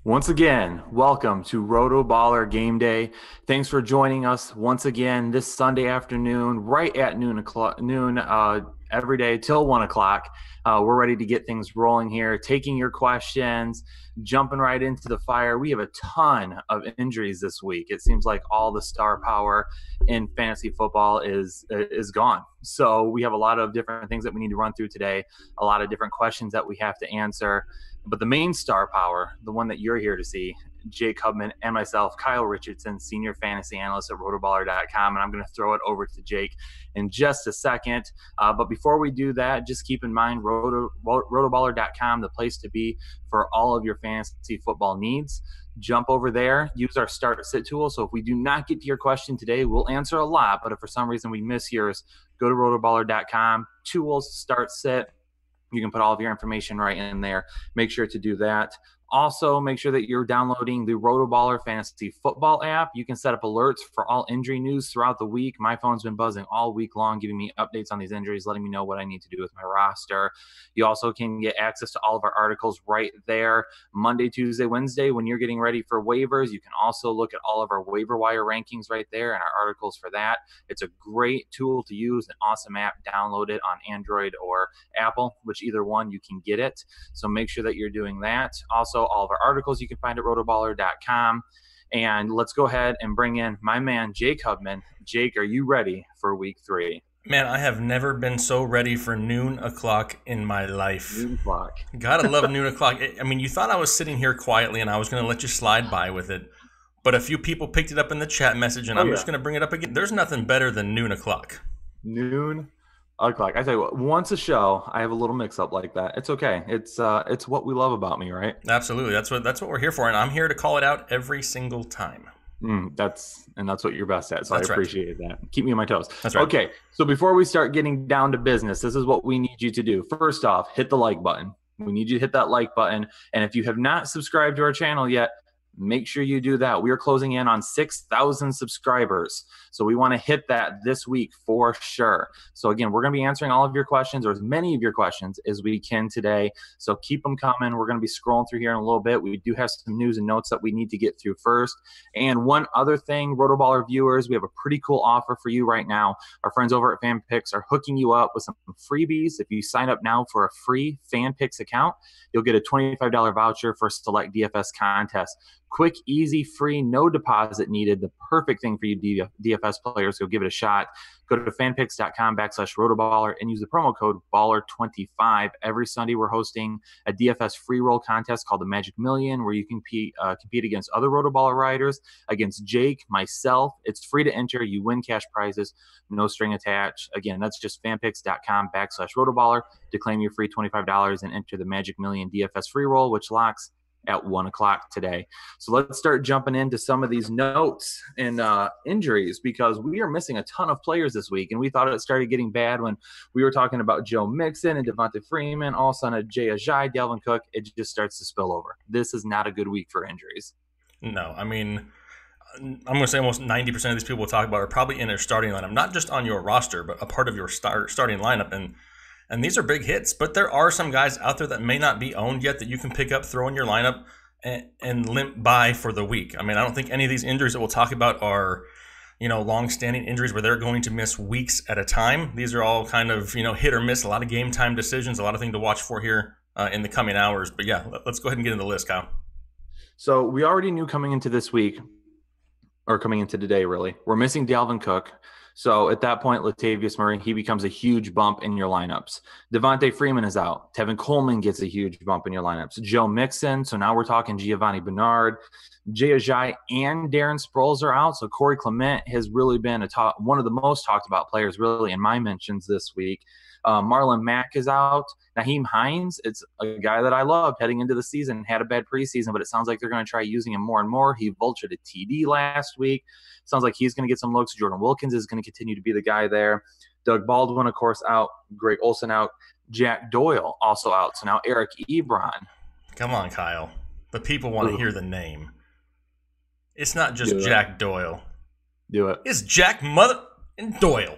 Once again, welcome to RotoBaller Game Day. Thanks for joining us once again this Sunday afternoon, right at noon every day till 1 o'clock. We're ready to get things rolling here, taking your questions, jumping right into the fire. We have a ton of injuries this week. It seems like all the star power in fantasy football is gone. So we have a lot of different things that we need to run through today, a lot of different questions that we have to answer. But the main star power, the one that you're here to see, Jake Hubman and myself, Kyle Richardson, senior fantasy analyst at RotoBaller.com. And I'm going to throw it over to Jake in just a second. But before we do that, just keep in mind RotoBaller.com, the place to be for all of your fantasy football needs. Jump over there, use our start sit tool. So if we do not get to your question today, we'll answer a lot. But if for some reason we miss yours, go to RotoBaller.com, tools, start sit. You can put all of your information right in there. Make sure to do that. Also, make sure that you're downloading the RotoBaller Fantasy Football app. You can set up alerts for all injury news throughout the week. My phone's been buzzing all week long, giving me updates on these injuries, letting me know what I need to do with my roster. You also can get access to all of our articles right there. Monday, Tuesday, Wednesday, when you're getting ready for waivers, you can also look at all of our waiver wire rankings right there and our articles for that. It's a great tool to use, an awesome app. Download it on Android or Apple, which either one you can get it. So make sure that you're doing that. Also, all of our articles you can find at rotoballer.com. And let's go ahead and bring in my man, Jake Hubman. Jake, are you ready for week 3? Man, I have never been so ready for noon o'clock in my life. Noon o'clock. Gotta love noon o'clock. I mean, you thought I was sitting here quietly and I was going to let you slide by with it. But a few people picked it up in the chat message and I'm just going to bring it up again. There's nothing better than noon o'clock. Noon o'clock. I tell you what, once a show, I have a little mix up like that. It's okay. It's what we love about me, right? Absolutely. That's what we're here for. And I'm here to call it out every single time. That's what you're best at. So That's I appreciate that. Keep me on my toes. That's right. Okay. So before we start getting down to business, this is what we need you to do. First off, hit the like button. We need you to hit that like button. And if you have not subscribed to our channel yet, make sure you do that. We are closing in on 6,000 subscribers. So we want to hit that this week for sure. So again, we're going to be answering all of your questions, or as many of your questions as we can today. So keep them coming. We're going to be scrolling through here in a little bit. We do have some news and notes that we need to get through first. And one other thing, RotoBaller viewers, we have a pretty cool offer for you right now. Our friends over at FanPix are hooking you up with some freebies. If you sign up now for a free FanPix account, you'll get a $25 voucher for select DFS contests. Quick, easy, free, no deposit needed. The perfect thing for you DFS players. Go give it a shot. Go to fanpix.com/rotoballer and use the promo code BALLER25. Every Sunday, we're hosting a DFS free roll contest called the Magic Million, where you can compete against other RotoBaller riders, against Jake, myself. It's free to enter. You win cash prizes, no string attached. Again, that's just fanpix.com/rotoballer to claim your free $25 and enter the Magic Million DFS free roll, which locks at 1 o'clock today. So let's start jumping into some of these notes and injuries, because we are missing a ton of players this week. And we thought it started getting bad when we were talking about Joe Mixon and Devonta Freeman, all of a sudden Jay Ajayi, Dalvin Cook. It just starts to spill over. This is not a good week for injuries. No, I mean, I'm going to say almost 90% of these people we'll talk about are probably in their starting lineup, not just on your roster, but a part of your starting lineup. And these are big hits, but there are some guys out there that may not be owned yet that you can pick up, throw in your lineup, and limp by for the week. I mean, I don't think any of these injuries that we'll talk about are, long-standing injuries where they're going to miss weeks at a time. These are all kind of, hit or miss, a lot of game time decisions, a lot of things to watch for here in the coming hours. But yeah, let's go ahead and get into the list, Kyle. So we already knew coming into this week, or coming into today, really, we're missing Dalvin Cook. So at that point, Latavius Murray, he becomes a huge bump in your lineups. Devonta Freeman is out. Tevin Coleman gets a huge bump in your lineups. Joe Mixon, so now we're talking Giovanni Bernard. Jay Ajayi and Darren Sproles are out. So Corey Clement has really been one of the most talked about players really in my mentions this week. Marlon Mack is out. Naheem Hines, it's a guy that I loved heading into the season, had a bad preseason, but it sounds like they're going to try using him more and more. He vultured a TD last week. Sounds like he's going to get some looks. Jordan Wilkins is going to continue to be the guy there. Doug Baldwin, of course, out. Greg Olsen out. Jack Doyle also out. So now Eric Ebron. Come on, Kyle. The people want to hear the name. It's not just Jack Doyle. Do it. It's Jack Mother and Doyle.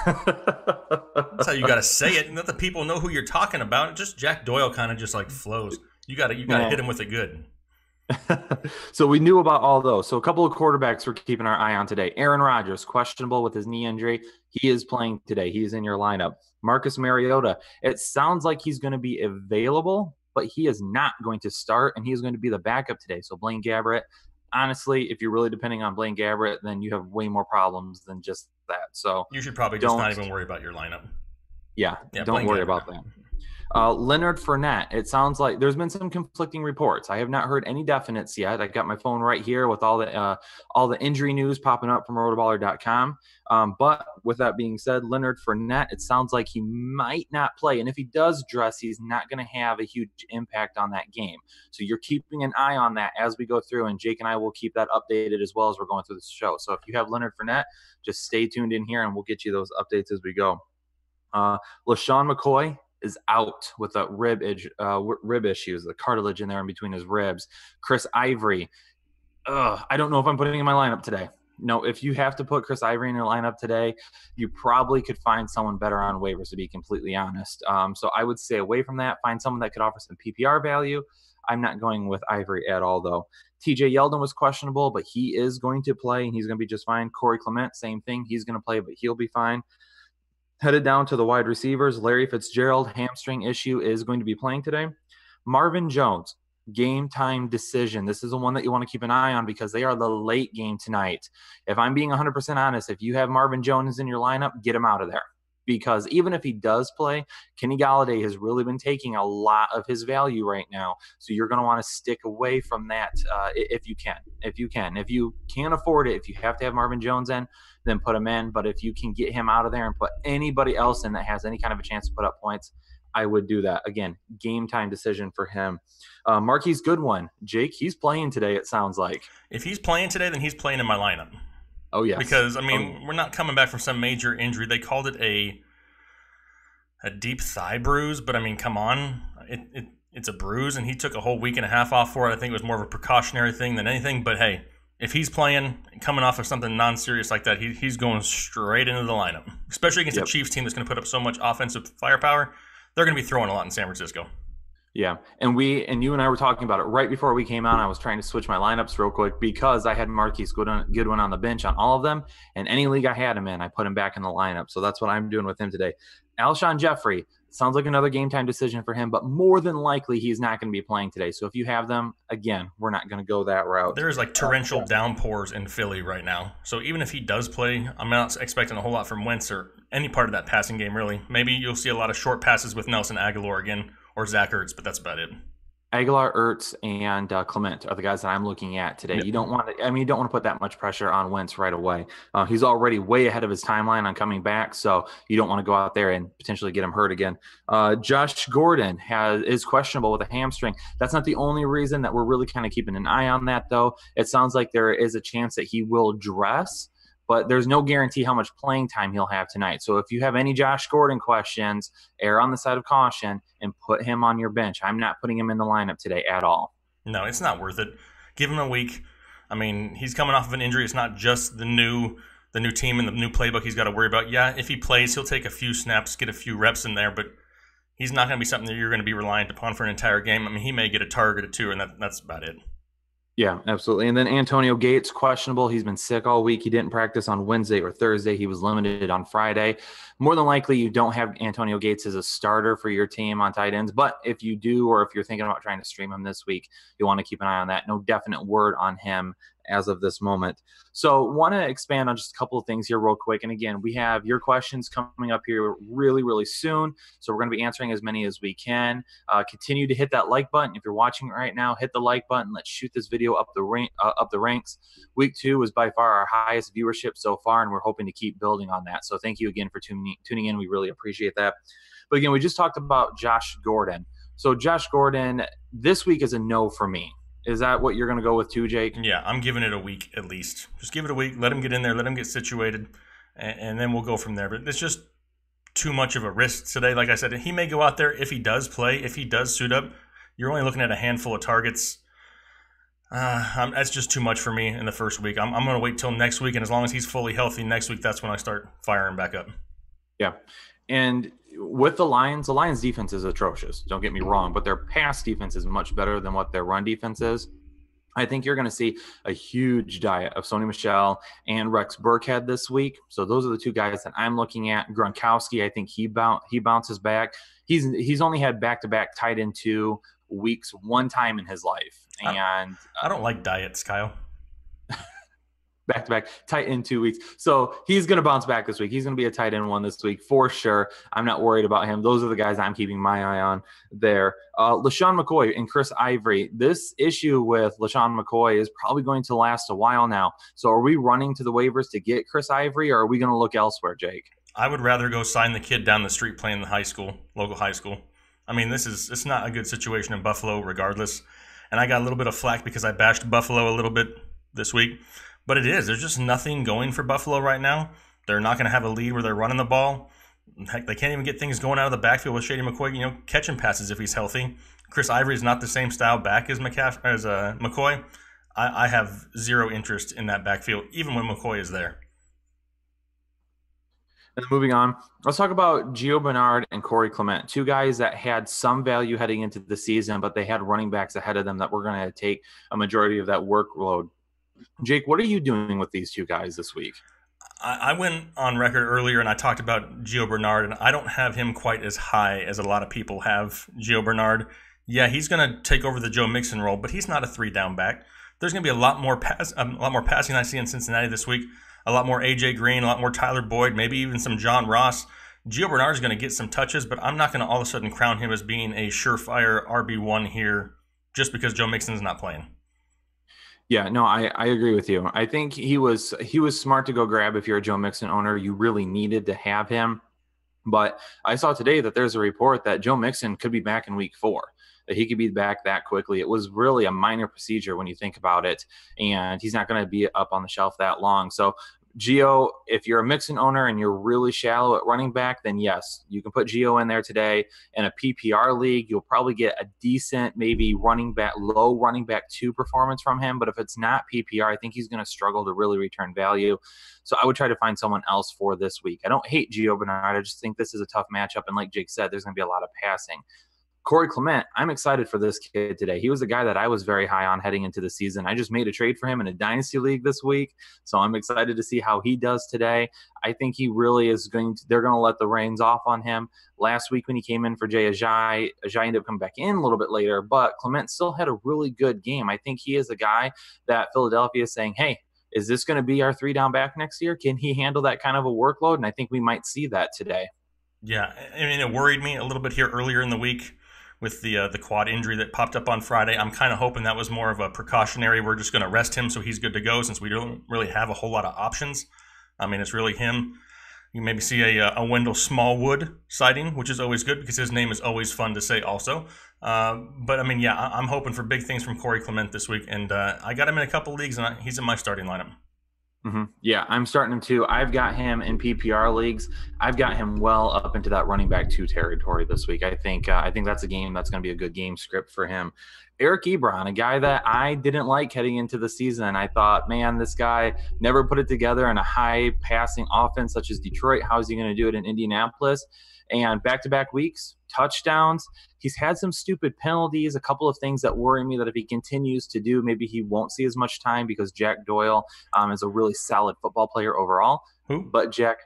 That's how you got to say it, and let the people know who you're talking about. Just Jack Doyle kind of just like flows. You got to hit him with it good. So we knew about all those. So a couple of quarterbacks we're keeping our eye on today. Aaron Rodgers, questionable with his knee injury. He is playing today. He is in your lineup. Marcus Mariota, it sounds like he's going to be available, but he is not going to start, and he is going to be the backup today. So Blaine Gabbert, honestly, if you're really depending on Blaine Gabbert, then you have way more problems than just that. So You should probably just don't, not even worry about your lineup. yeah, Yeah, don't Blaine worry Gabbert. about that. Leonard Fournette, it sounds like there's been some conflicting reports. I have not heard any definites yet. I got my phone right here with all the injury news popping up from rotoballer.com. But with that being said, Leonard Fournette, it sounds like he might not play. And if he does dress, he's not going to have a huge impact on that game. So you're keeping an eye on that as we go through, and Jake and I will keep that updated as well as we're going through the show. So if you have Leonard Fournette, just stay tuned in here and we'll get you those updates as we go. LaShawn McCoy is out with a rib issues, the cartilage in there in between his ribs. Chris Ivory, I don't know if I'm putting in my lineup today. No, if you have to put Chris Ivory in your lineup today, you probably could find someone better on waivers, to be completely honest. So I would stay away from that. Find someone that could offer some PPR value. I'm not going with Ivory at all, though. TJ Yeldon was questionable, but he is going to play, and he's going to be just fine. Corey Clement, same thing. He's going to play, but he'll be fine. Headed down to the wide receivers, Larry Fitzgerald, hamstring issue, is going to be playing today. Marvin Jones, game time decision. This is the one that you want to keep an eye on because they are the late game tonight. If I'm being 100% honest, if you have Marvin Jones in your lineup, get him out of there. Because even if he does play, Kenny Golladay has really been taking a lot of his value right now. So you're going to want to stick away from that if you can. If you can. If you can't afford it, if you have to have Marvin Jones in, then put him in. But if you can get him out of there and put anybody else in that has any kind of a chance to put up points, I would do that. Again, game time decision for him. Marquise Goodwin. Jake, he's playing today, it sounds like. If he's playing today, then he's playing in my lineup. Oh, yes. Because, I mean, we're not coming back from some major injury. They called it a deep thigh bruise, but, I mean, come on. It's a bruise, and he took a whole week and a half off for it. I think it was more of a precautionary thing than anything. But, hey, if he's playing, coming off of something non-serious like that, he's going straight into the lineup. Especially against a Chiefs team that's going to put up so much offensive firepower. They're going to be throwing a lot in San Francisco. Yeah, and you and I were talking about it right before we came on. I was trying to switch my lineups real quick because I had Marquise Goodwin on the bench on all of them, and any league I had him in, I put him back in the lineup. So that's what I'm doing with him today. Alshon Jeffrey, sounds like another game time decision for him, but more than likely he's not going to be playing today. So if you have them, again, we're not going to go that route. There's like torrential downpours in Philly right now. So even if he does play, I'm not expecting a whole lot from Wentz or any part of that passing game, really. Maybe you'll see a lot of short passes with Nelson Aguilar again or Zach Ertz, but that's about it. Aguilar, Ertz, and Clement are the guys that I'm looking at today. Yep. You don't want to put that much pressure on Wentz right away. He's already way ahead of his timeline on coming back, so you don't want to go out there and potentially get him hurt again. Josh Gordon is questionable with a hamstring. That's not the only reason that we're really kind of keeping an eye on that, though. It sounds like there is a chance that he will dress, but there's no guarantee how much playing time he'll have tonight. So if you have any Josh Gordon questions, err on the side of caution and put him on your bench. I'm not putting him in the lineup today at all. No, it's not worth it. Give him a week. I mean, he's coming off of an injury. It's not just the new team and the new playbook he's got to worry about. Yeah, if he plays, he'll take a few snaps, get a few reps in there, but he's not going to be something that you're going to be reliant upon for an entire game. I mean, he may get a target or two, and that's about it. Yeah, absolutely. And then Antonio Gates, questionable. He's been sick all week. He didn't practice on Wednesday or Thursday. He was limited on Friday. More than likely, you don't have Antonio Gates as a starter for your team on tight ends. But if you do, or if you're thinking about trying to stream him this week, you want to keep an eye on that. No definite word on him as of this moment. So want to expand on just a couple of things here real quick. And again, we have your questions coming up here really, really soon. So we're going to be answering as many as we can. Continue to hit that like button. If you're watching right now, hit the like button. Let's shoot this video up the ranks. Week 2 was by far our highest viewership so far, and we're hoping to keep building on that. So thank you again for tuning in. We really appreciate that. But again, we just talked about Josh Gordon. So Josh Gordon, this week is a no for me. Is that what you're going to go with too, Jake? Yeah, I'm giving it a week at least. Just give it a week. Let him get in there. Let him get situated. And then we'll go from there. But it's just too much of a risk today. Like I said, he may go out there if he does play, if he does suit up. You're only looking at a handful of targets. That's just too much for me in the first week. I'm going to wait till next week. And as long as he's fully healthy next week, that's when I start firing back up. Yeah. And with the Lions defense is atrocious. Don't get me wrong, but their pass defense is much better than what their run defense is. I think you're going to see a huge diet of Sony Michel and Rex Burkhead this week. So those are the two guys that I'm looking at. Gronkowski, I think he bounces back. He's only had back-to-back tight end 2 weeks one time in his life, and I don't like diets, Kyle. back-to-back tight end 2 weeks. So he's going to bounce back this week. He's going to be a tight end 1 this week for sure. I'm not worried about him. Those are the guys I'm keeping my eye on there. LaShawn McCoy and Chris Ivory. This issue with LaShawn McCoy is probably going to last a while now. So are we running to the waivers to get Chris Ivory, or are we going to look elsewhere, Jake? I would rather go sign the kid down the street playing the local high school. I mean, it's not a good situation in Buffalo regardless. And I got a little bit of flack because I bashed Buffalo a little bit this week. But there's just nothing going for Buffalo right now. They're not going to have a lead where they're running the ball. Heck, they can't even get things going out of the backfield with Shady McCoy, catching passes if he's healthy. Chris Ivory is not the same style back as McCoy. I have zero interest in that backfield, even when McCoy is there. And moving on, let's talk about Gio Bernard and Corey Clement, two guys that had some value heading into the season, but they had running backs ahead of them that were going to take a majority of that workload. Jake, what are you doing with these two guys this week? I went on record earlier and I talked about Gio Bernard, and I don't have him quite as high as a lot of people have Gio Bernard. Yeah, he's going to take over the Joe Mixon role, but he's not a 3-down back. There's going to be a lot more passing I see in Cincinnati this week. A lot more A.J. Green, a lot more Tyler Boyd, maybe even some John Ross. Gio Bernard is going to get some touches, but I'm not going to all of a sudden crown him as being a surefire RB1 here just because Joe Mixon's not playing. Yeah, no, I agree with you. I think he was smart to go grab. If you're a Joe Mixon owner, you really needed to have him. But I saw today that there's a report that Joe Mixon could be back in week 4, that he could be back that quickly. It was really a minor procedure when you think about it, and he's not going to be up on the shelf that long. So Gio, if you're a Mixon owner and you're really shallow at running back, then yes, you can put Gio in there today. In a PPR league, you'll probably get a decent, maybe low running back 2 performance from him. But if it's not PPR, I think he's going to struggle to really return value. So I would try to find someone else for this week. I don't hate Gio Bernard. I just think this is a tough matchup. And like Jake said, there's going to be a lot of passing. Corey Clement, I'm excited for this kid today. He was a guy that I was very high on heading into the season. I just made a trade for him in a dynasty league this week, so I'm excited to see how he does today. I think he really is they're going to let the reins off on him. Last week when he came in for Jay Ajayi ended up coming back in a little bit later, but Clement still had a really good game. I think he is a guy that Philadelphia is saying, hey, is this going to be our 3-down back next year? Can he handle that kind of a workload? And I think we might see that today. Yeah, I mean, it worried me a little bit here earlier in the week with the quad injury that popped up on Friday. I'm kind of hoping that was more of a precautionary. We're just going to rest him so he's good to go since we don't really have a whole lot of options. I mean, it's really him. You maybe see a Wendell Smallwood sighting, which is always good because his name is always fun to say also. But, I mean, yeah, I'm hoping for big things from Corey Clement this week, and I got him in a couple leagues, and he's in my starting lineup. Mm-hmm. Yeah, I'm starting him too. I've got him in PPR leagues. I've got him well up into that running back 2 territory this week. I think that's a game that's going to be a good game script for him. Eric Ebron, a guy that I didn't like heading into the season. I thought, man, this guy never put it together in a high passing offense such as Detroit. How is he going to do it in Indianapolis? And back-to-back weeks, touchdowns. He's had some stupid penalties, a couple of things that worry me that if he continues to do, maybe he won't see as much time because Jack Doyle is a really solid football player overall. Who? But Jack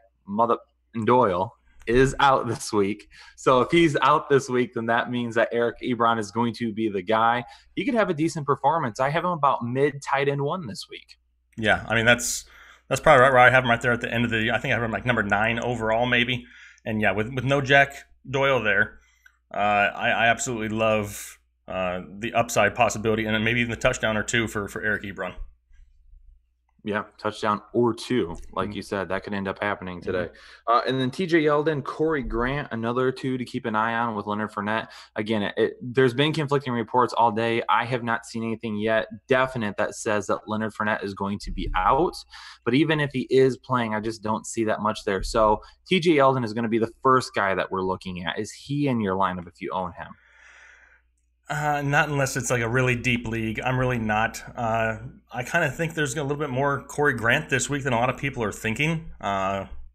Doyle is out this week. So if he's out this week, then that means that Eric Ebron is going to be the guy. He could have a decent performance. I have him about mid tight end 1 this week. Yeah, I mean, that's probably right where I have him right there at the end of I think I have him like number 9 overall maybe. And yeah, with no Jack Doyle there, I absolutely love the upside possibility and then maybe even the touchdown or 2 for Eric Ebron. Yeah, touchdown or 2, like you said, that could end up happening today. And then TJ Yeldon, Corey Grant, another 2 to keep an eye on with Leonard Fournette. Again, there's been conflicting reports all day. I have not seen anything yet definite that says that Leonard Fournette is going to be out. But even if he is playing, I just don't see that much there. So TJ Yeldon is going to be the first guy that we're looking at. Is he in your lineup if you own him? Not unless it's like a really deep league. I'm really not. I kind of think there's a little bit more Corey Grant this week than a lot of people are thinking.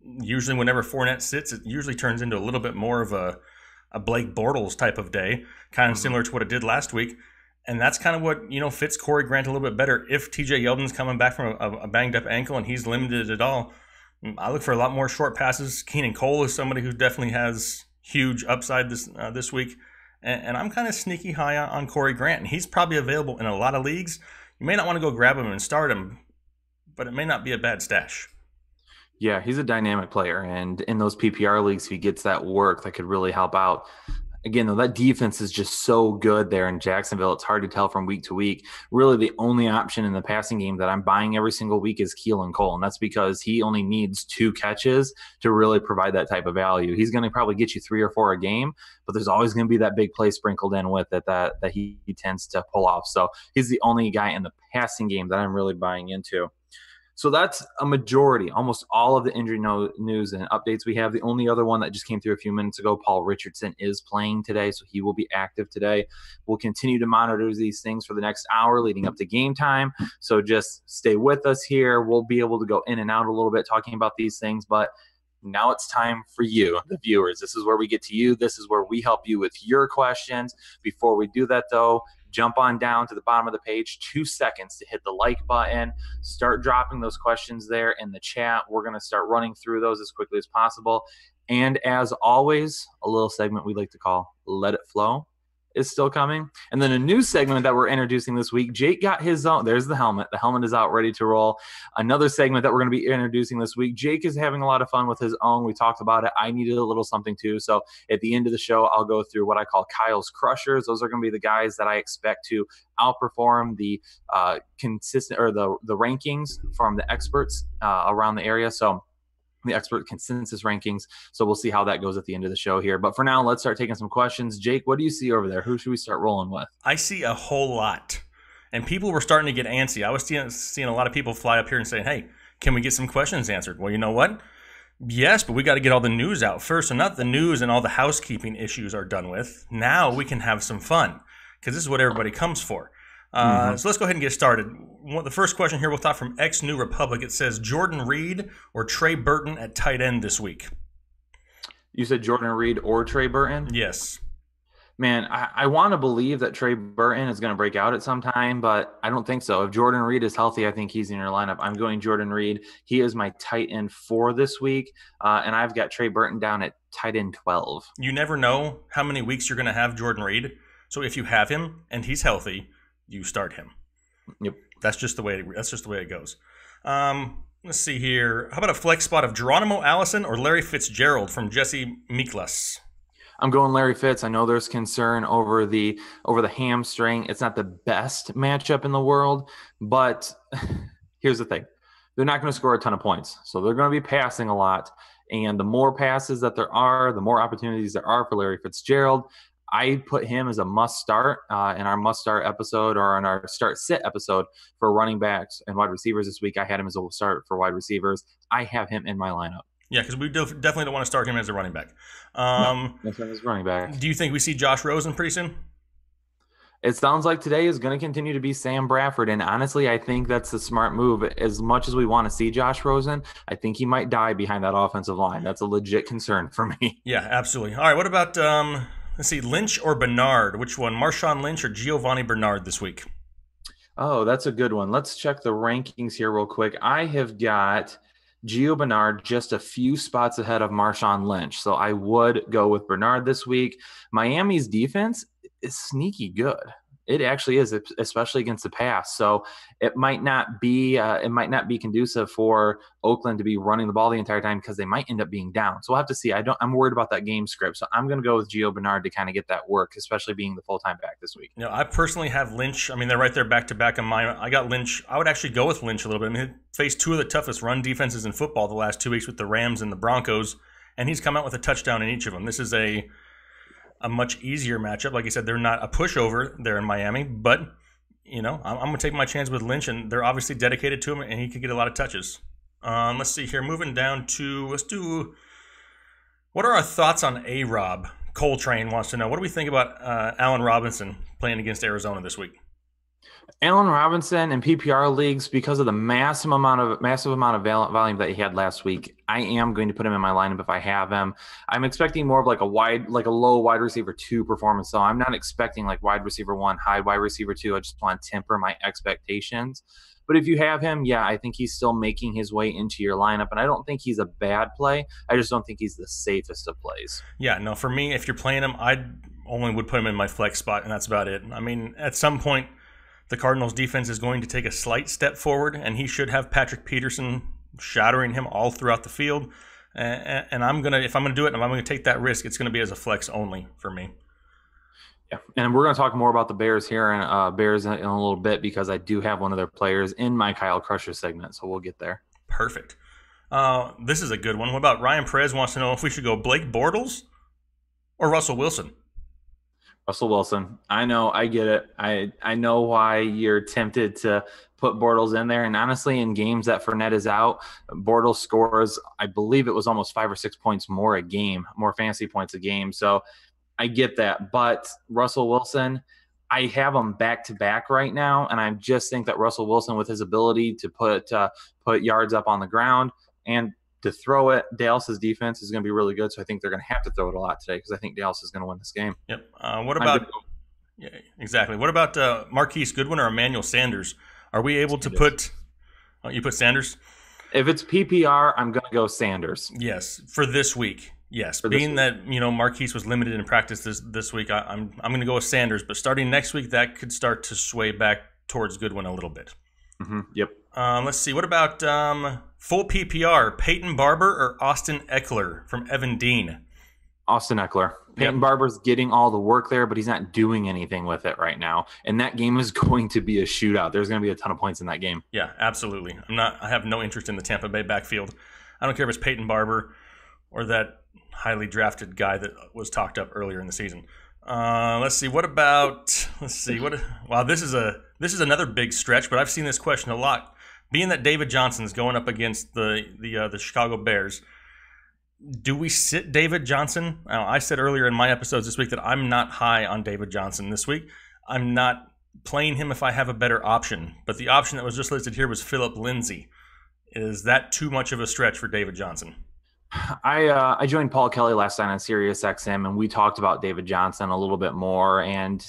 Usually whenever Fournette sits, it usually turns into a little bit more of a Blake Bortles type of day, kind of similar to what it did last week. And that's kind of what, fits Corey Grant a little bit better. If TJ Yeldon's coming back from a banged up ankle and he's limited at all, I look for a lot more short passes. Keenan Cole is somebody who definitely has huge upside this week. And I'm kind of sneaky high on Corey Grant. And he's probably available in a lot of leagues. You may not want to go grab him and start him, but it may not be a bad stash. Yeah, he's a dynamic player. And in those PPR leagues, if he gets that work, that could really help out. Again, though, that defense is just so good there in Jacksonville. It's hard to tell from week to week. Really, the only option in the passing game that I'm buying every single week is Keelan Cole, and that's because he only needs 2 catches to really provide that type of value. He's going to probably get you 3 or 4 a game, but there's always going to be that big play sprinkled in with it that he tends to pull off. So he's the only guy in the passing game that I'm really buying into. So that's a majority, almost all of the injury news and updates we have. The only other one that just came through a few minutes ago, Paul Richardson is playing today, so he will be active today. We'll continue to monitor these things for the next hour leading up to game time. So just stay with us here. We'll be able to go in and out a little bit talking about these things, but now it's time for you, the viewers. This is where we get to you. This is where we help you with your questions. Before we do that, though, jump on down to the bottom of the page, 2 seconds to hit the like button. Start dropping those questions there in the chat. We're going to start running through those as quickly as possible. And as always, a little segment we like to call Let It Flow is still coming. And then a new segment that we're introducing this week. Jake got his own. There's the helmet. The helmet is out, ready to roll. Another segment that we're going to be introducing this week. Jake is having a lot of fun with his own. We talked about it. I needed a little something too. So at the end of the show, I'll go through what I call Kyle's Crushers. Those are going to be the guys that I expect to outperform the consistent or the rankings from the experts around the area. So the expert consensus rankings. So we'll see how that goes at the end of the show here. But for now, let's start taking some questions. Jake, what do you see over there? Who should we start rolling with? I see a whole lot. And people were starting to get antsy. I was seeing a lot of people fly up here and saying, hey, can we get some questions answered? Well, you know what? Yes, but we got to get all the news out first. So not the news and all the housekeeping issues are done with. Now we can have some fun because this is what everybody comes for. So let's go ahead and get started. The first question here we'll talk from X New Republic. It says Jordan Reed or Trey Burton at tight end this week. You said Jordan Reed or Trey Burton? Yes. Man, I want to believe that Trey Burton is going to break out at some time, but I don't think so. If Jordan Reed is healthy, I think he's in your lineup. I'm going Jordan Reed. He is my tight end 4 this week, and I've got Trey Burton down at tight end 12. You never know how many weeks you're going to have Jordan Reed. So if you have him and he's healthy, you start him. Yep. That's just the way it goes. Let's see here. How about a flex spot of Geronimo Allison or Larry Fitzgerald from Jesse Miklas? I'm going Larry Fitz. I know there's concern over the hamstring. It's not the best matchup in the world, but here's the thing. They're not going to score a ton of points. So they're going to be passing a lot. And the more passes that there are, the more opportunities there are for Larry Fitzgerald. I put him as a must start in our must start episode or in our start sit episode for running backs and wide receivers this week. I had him as a start for wide receivers. I have him in my lineup. Yeah, because we definitely don't want to start him as a running back. That's his running back. Do you think we see Josh Rosen pretty soon? It sounds like today is going to continue to be Sam Bradford, and honestly, I think that's the smart move. As much as we want to see Josh Rosen, I think he might die behind that offensive line. That's a legit concern for me. Yeah, absolutely. All right, what about let's see, Lynch or Bernard? Which one, Marshawn Lynch or Giovanni Bernard this week? Oh, that's a good one. Let's check the rankings here real quick. I have got Gio Bernard just a few spots ahead of Marshawn Lynch, so I would go with Bernard this week. Miami's defense is sneaky good. It actually is, especially against the pass. So it might not be conducive for Oakland to be running the ball the entire time because they might end up being down. So we'll have to see. I'm worried about that game script. So I'm going to go with Gio Bernard to kind of get that work, especially being the full-time back this week. I personally have Lynch. I mean, they're right there back-to-back on mine. I got Lynch. I would actually go with Lynch a little bit. I mean, he faced 2 of the toughest run defenses in football the last 2 weeks with the Rams and the Broncos, and he's come out with a touchdown in each of them. This is a much easier matchup. Like I said, they're not a pushover there in Miami, but, I'm going to take my chance with Lynch, and they're obviously dedicated to him, and he could get a lot of touches. Let's see here. Moving down to, what are our thoughts on A-Rob? Coltrane wants to know, what do we think about Allen Robinson playing against Arizona this week? Allen Robinson in PPR leagues, because of the massive amount of volume that he had last week, I am going to put him in my lineup if I have him. I'm expecting more of like a low wide receiver 2 performance. So I'm not expecting like wide receiver 1, high wide receiver 2. I just want to temper my expectations. But if you have him, yeah, I think he's still making his way into your lineup, and I don't think he's a bad play. I just don't think he's the safest of plays. Yeah, no, for me, if you're playing him, I only would put him in my flex spot, and that's about it. I mean, at some point, the Cardinals defense is going to take a slight step forward, and he should have Patrick Peterson shattering him all throughout the field. And if I'm gonna do it, and if I'm gonna take that risk, it's gonna be as a flex only for me. Yeah, and we're going to talk more about the Bears here and Bears in a little bit because I do have one of their players in my Kyle Crusher segment, so we'll get there. Perfect. This is a good one. What about Ryan Perez wants to know if we should go Blake Bortles or Russell Wilson? Russell Wilson. I know, I get it. I know why you're tempted to put Bortles in there. And honestly, in games that Fournette is out, Bortles scores, I believe it was almost 5 or 6 points more a game, more fantasy points a game. So I get that. But Russell Wilson, I have him back to back right now, and I just think that Russell Wilson, with his ability to put yards up on the ground and to throw it, Dallas's defense is going to be really good. So I think they're going to have to throw it a lot today because I think Dallas is going to win this game. Yep. What about? Yeah, exactly. What about Marquise Goodwin or Emmanuel Sanders? Are we able to put? You put Sanders. If it's PPR, I'm going to go Sanders. Yes, for this week. Yes, being that Marquise was limited in practice this week, I'm going to go with Sanders. But starting next week, that could start to sway back towards Goodwin a little bit. Mm-hmm. Yep. Let's see. What about full PPR? Peyton Barber or Austin Eckler from Evan Dean? Austin Eckler. Peyton Barber's getting all the work there, but he's not doing anything with it right now. And that game is going to be a shootout. There's going to be a ton of points in that game. Yeah, absolutely. I have no interest in the Tampa Bay backfield. I don't care if it's Peyton Barber or that highly drafted guy that was talked up earlier in the season. Let's see. Wow, this is another big stretch, but I've seen this question a lot. Being that David Johnson's going up against the Chicago Bears, do we sit David Johnson? I said earlier in my episodes this week that I'm not high on David Johnson this week. I'm not playing him if I have a better option, but the option that was just listed here was Philip Lindsay. Is that too much of a stretch for David Johnson? I joined Paul Kelly last night on Sirius XM, and we talked about David Johnson a little bit more, and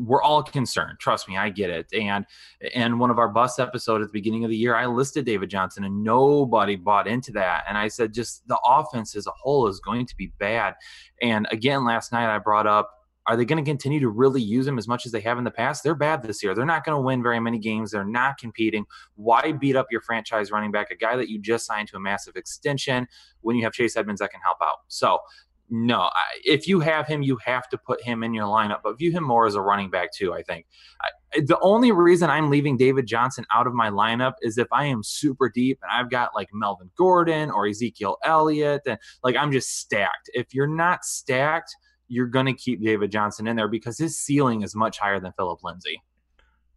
we're all concerned. Trust me, I get it. And one of our bust episodes at the beginning of the year, I listed David Johnson, and nobody bought into that. And I said, just the offense as a whole is going to be bad. And again, last night I brought up, are they going to continue to really use him as much as they have in the past? They're bad this year. They're not going to win very many games. They're not competing. Why beat up your franchise running back, a guy that you just signed to a massive extension, when you have Chase Edmonds that can help out? So, no, if you have him, you have to put him in your lineup, but view him more as a running back too, I think. The only reason I'm leaving David Johnson out of my lineup is if I am super deep and I've got like Melvin Gordon or Ezekiel Elliott, and like I'm just stacked. If you're not stacked, you're going to keep David Johnson in there because his ceiling is much higher than Philip Lindsay.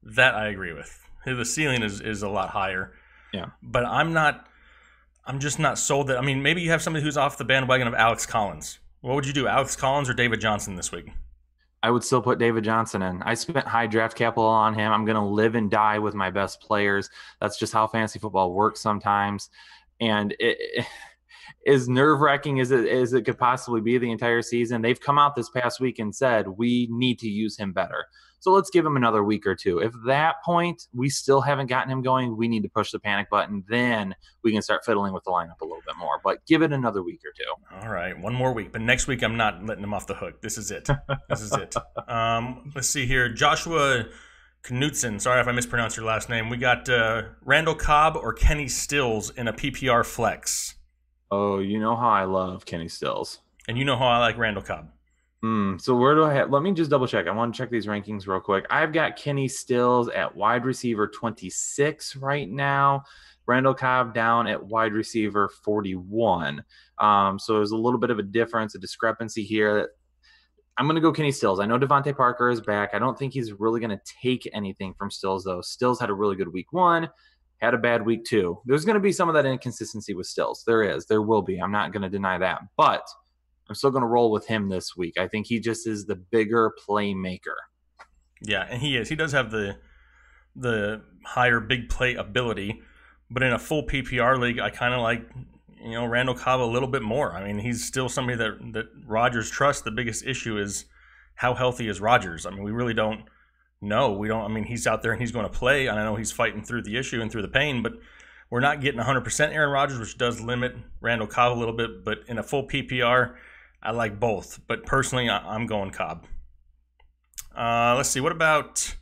That I agree with. The ceiling is a lot higher. Yeah. But I'm just not sold that. I mean, maybe you have somebody who's off the bandwagon of Alex Collins. What would you do, Alex Collins or David Johnson this week? I would still put David Johnson in. I spent high draft capital on him. I'm going to live and die with my best players. That's just how fantasy football works sometimes. And as nerve-wracking as it could possibly be the entire season, they've come out this past week and said, we need to use him better. So let's give him another week or two. If at that point we still haven't gotten him going, we need to push the panic button. Then we can start fiddling with the lineup a little bit more. But give it another week or two. All right, one more week. But next week I'm not letting him off the hook. This is it. This is it. Let's see here. Joshua Knutson. Sorry if I mispronounced your last name. We got Randall Cobb or Kenny Stills in a PPR flex. Oh, you know how I love Kenny Stills. And you know how I like Randall Cobb. So where do I have? Let me just double check. I want to check these rankings real quick. I've got Kenny Stills at wide receiver 26 right now. Randall Cobb down at wide receiver 41. So there's a little bit of a difference, a discrepancy here. I'm going to go Kenny Stills. I know Devontae Parker is back. I don't think he's really going to take anything from Stills, though. Stills had a really good week 1. Had a bad week 2. There's going to be some of that inconsistency with Stills. There will be. I'm not going to deny that. But I'm still going to roll with him this week. I think he just is the bigger playmaker. Yeah, and he is. He does have the the higher big play ability. But in a full PPR league, I kind of like, Randall Cobb a little bit more. I mean, he's still somebody that Rodgers trusts. The biggest issue is how healthy is Rodgers. I mean, we really don't know. He's out there and he's going to play, and I know he's fighting through the issue and through the pain, but we're not getting 100% Aaron Rodgers, which does limit Randall Cobb a little bit. But in a full PPR, I like both. But personally, I'm going Cobb. Let's see. What about...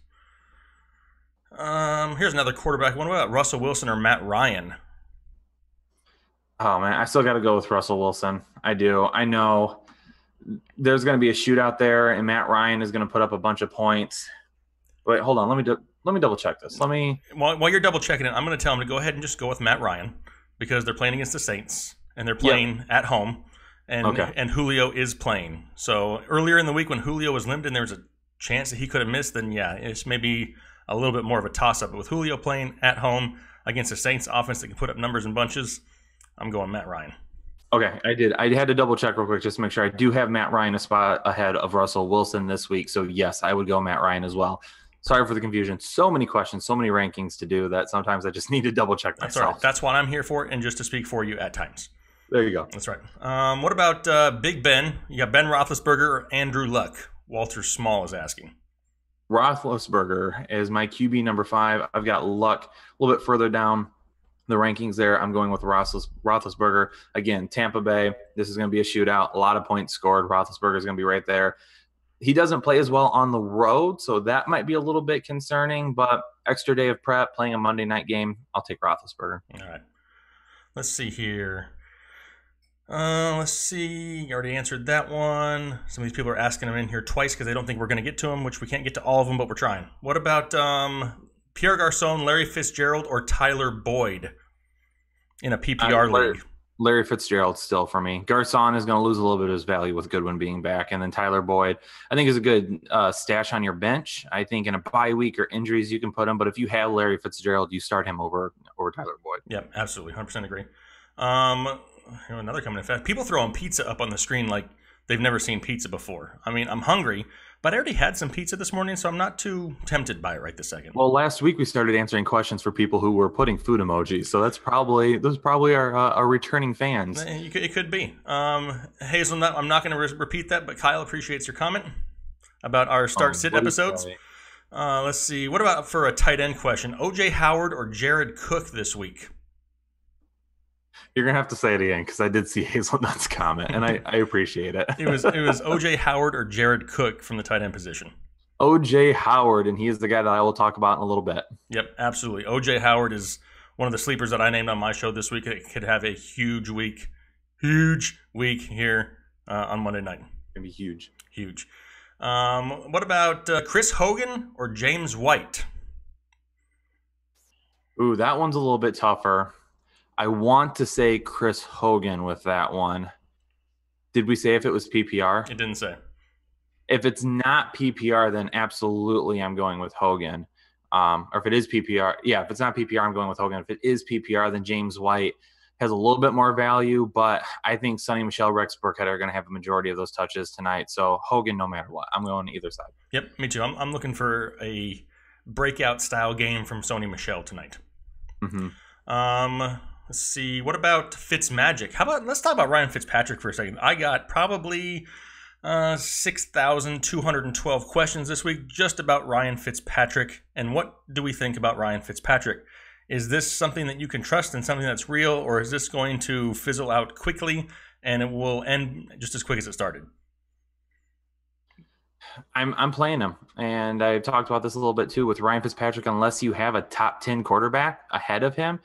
here's another quarterback. What about Russell Wilson or Matt Ryan? Oh, man, I still got to go with Russell Wilson. I do. I know there's going to be a shootout there, and Matt Ryan is going to put up a bunch of points. Wait, hold on. Let me double check this. While you're double checking it, I'm going to tell him to go ahead and just go with Matt Ryan because they're playing against the Saints and they're playing at home, and Julio is playing. So earlier in the week when Julio was limited and there was a chance that he could have missed, then it's maybe a little bit more of a toss-up. But with Julio playing at home against the Saints offense that can put up numbers in bunches, I'm going Matt Ryan. Okay, I did. I had to double check real quick just to make sure. I do have Matt Ryan a spot ahead of Russell Wilson this week. So, yes, I would go Matt Ryan as well. Sorry for the confusion. So many questions, so many rankings to do that sometimes I just need to double check myself. That's all right. That's what I'm here for, and just to speak for you at times. There you go. That's right. What about Big Ben? You got Ben Roethlisberger or Andrew Luck? Walter Small is asking. Roethlisberger is my QB number 5. I've got Luck a little bit further down the rankings there. I'm going with Roethlisberger. Again, Tampa Bay, this is going to be a shootout. A lot of points scored. Roethlisberger is going to be right there. He doesn't play as well on the road, so that might be a little bit concerning, but extra day of prep, playing a Monday night game, I'll take Roethlisberger. All right. Let's see here. Let's see. You already answered that one. Some of these people are asking them in here twice because they don't think we're going to get to them, which we can't get to all of them, but we're trying. What about Pierre Garçon, Larry Fitzgerald, or Tyler Boyd in a PPR league? Larry Fitzgerald still for me. Garçon is going to lose a little bit of his value with Goodwin being back. And then Tyler Boyd, I think, is a good stash on your bench. I think in a bye week or injuries, you can put him. But if you have Larry Fitzgerald, you start him over Tyler Boyd. Yep, absolutely. 100% agree. Another coming in fast. People throwing pizza up on the screen like they've never seen pizza before. I mean, I'm hungry, but I already had some pizza this morning, so I'm not too tempted by it right this second. Well, last week we started answering questions for people who were putting food emojis, so those probably are returning fans. It could be. Hazelnut, I'm not going to repeat that, but Kyle appreciates your comment about our start-sit episodes. Let's see. What about for a tight end question? O.J. Howard or Jared Cook this week? You're going to have to say it again because I did see Hazelnut's comment, and I appreciate it. It was O.J. Howard or Jared Cook from the tight end position. O.J. Howard, and he is the guy that I will talk about in a little bit. Yep, absolutely. O.J. Howard is one of the sleepers that I named on my show this week. It could have a huge week here on Monday night. It's going to be huge. Huge. What about Chris Hogan or James White? Ooh, that one's a little bit tougher. I want to say Chris Hogan with that one. Did we say if it was PPR? It didn't say. If it's not PPR, then absolutely I'm going with Hogan. Or if it is PPR, if it's not PPR, I'm going with Hogan. If it is PPR, then James White has a little bit more value, but I think Sonny Michel, Rex Burkhead are going to have a majority of those touches tonight. So Hogan, no matter what, I'm going to either side. Yep, me too. I'm looking for a breakout style game from Sonny Michel tonight. Mm-hmm. Let's see. What about Fitzmagic? Let's talk about Ryan Fitzpatrick for a second. I got probably 6,212 questions this week just about Ryan Fitzpatrick. And what do we think about Ryan Fitzpatrick? Is this something that you can trust and something that's real, or is this going to fizzle out quickly and it will end just as quick as it started? I'm playing him, and I talked about this a little bit too with Ryan Fitzpatrick. Unless you have a top 10 quarterback ahead of him,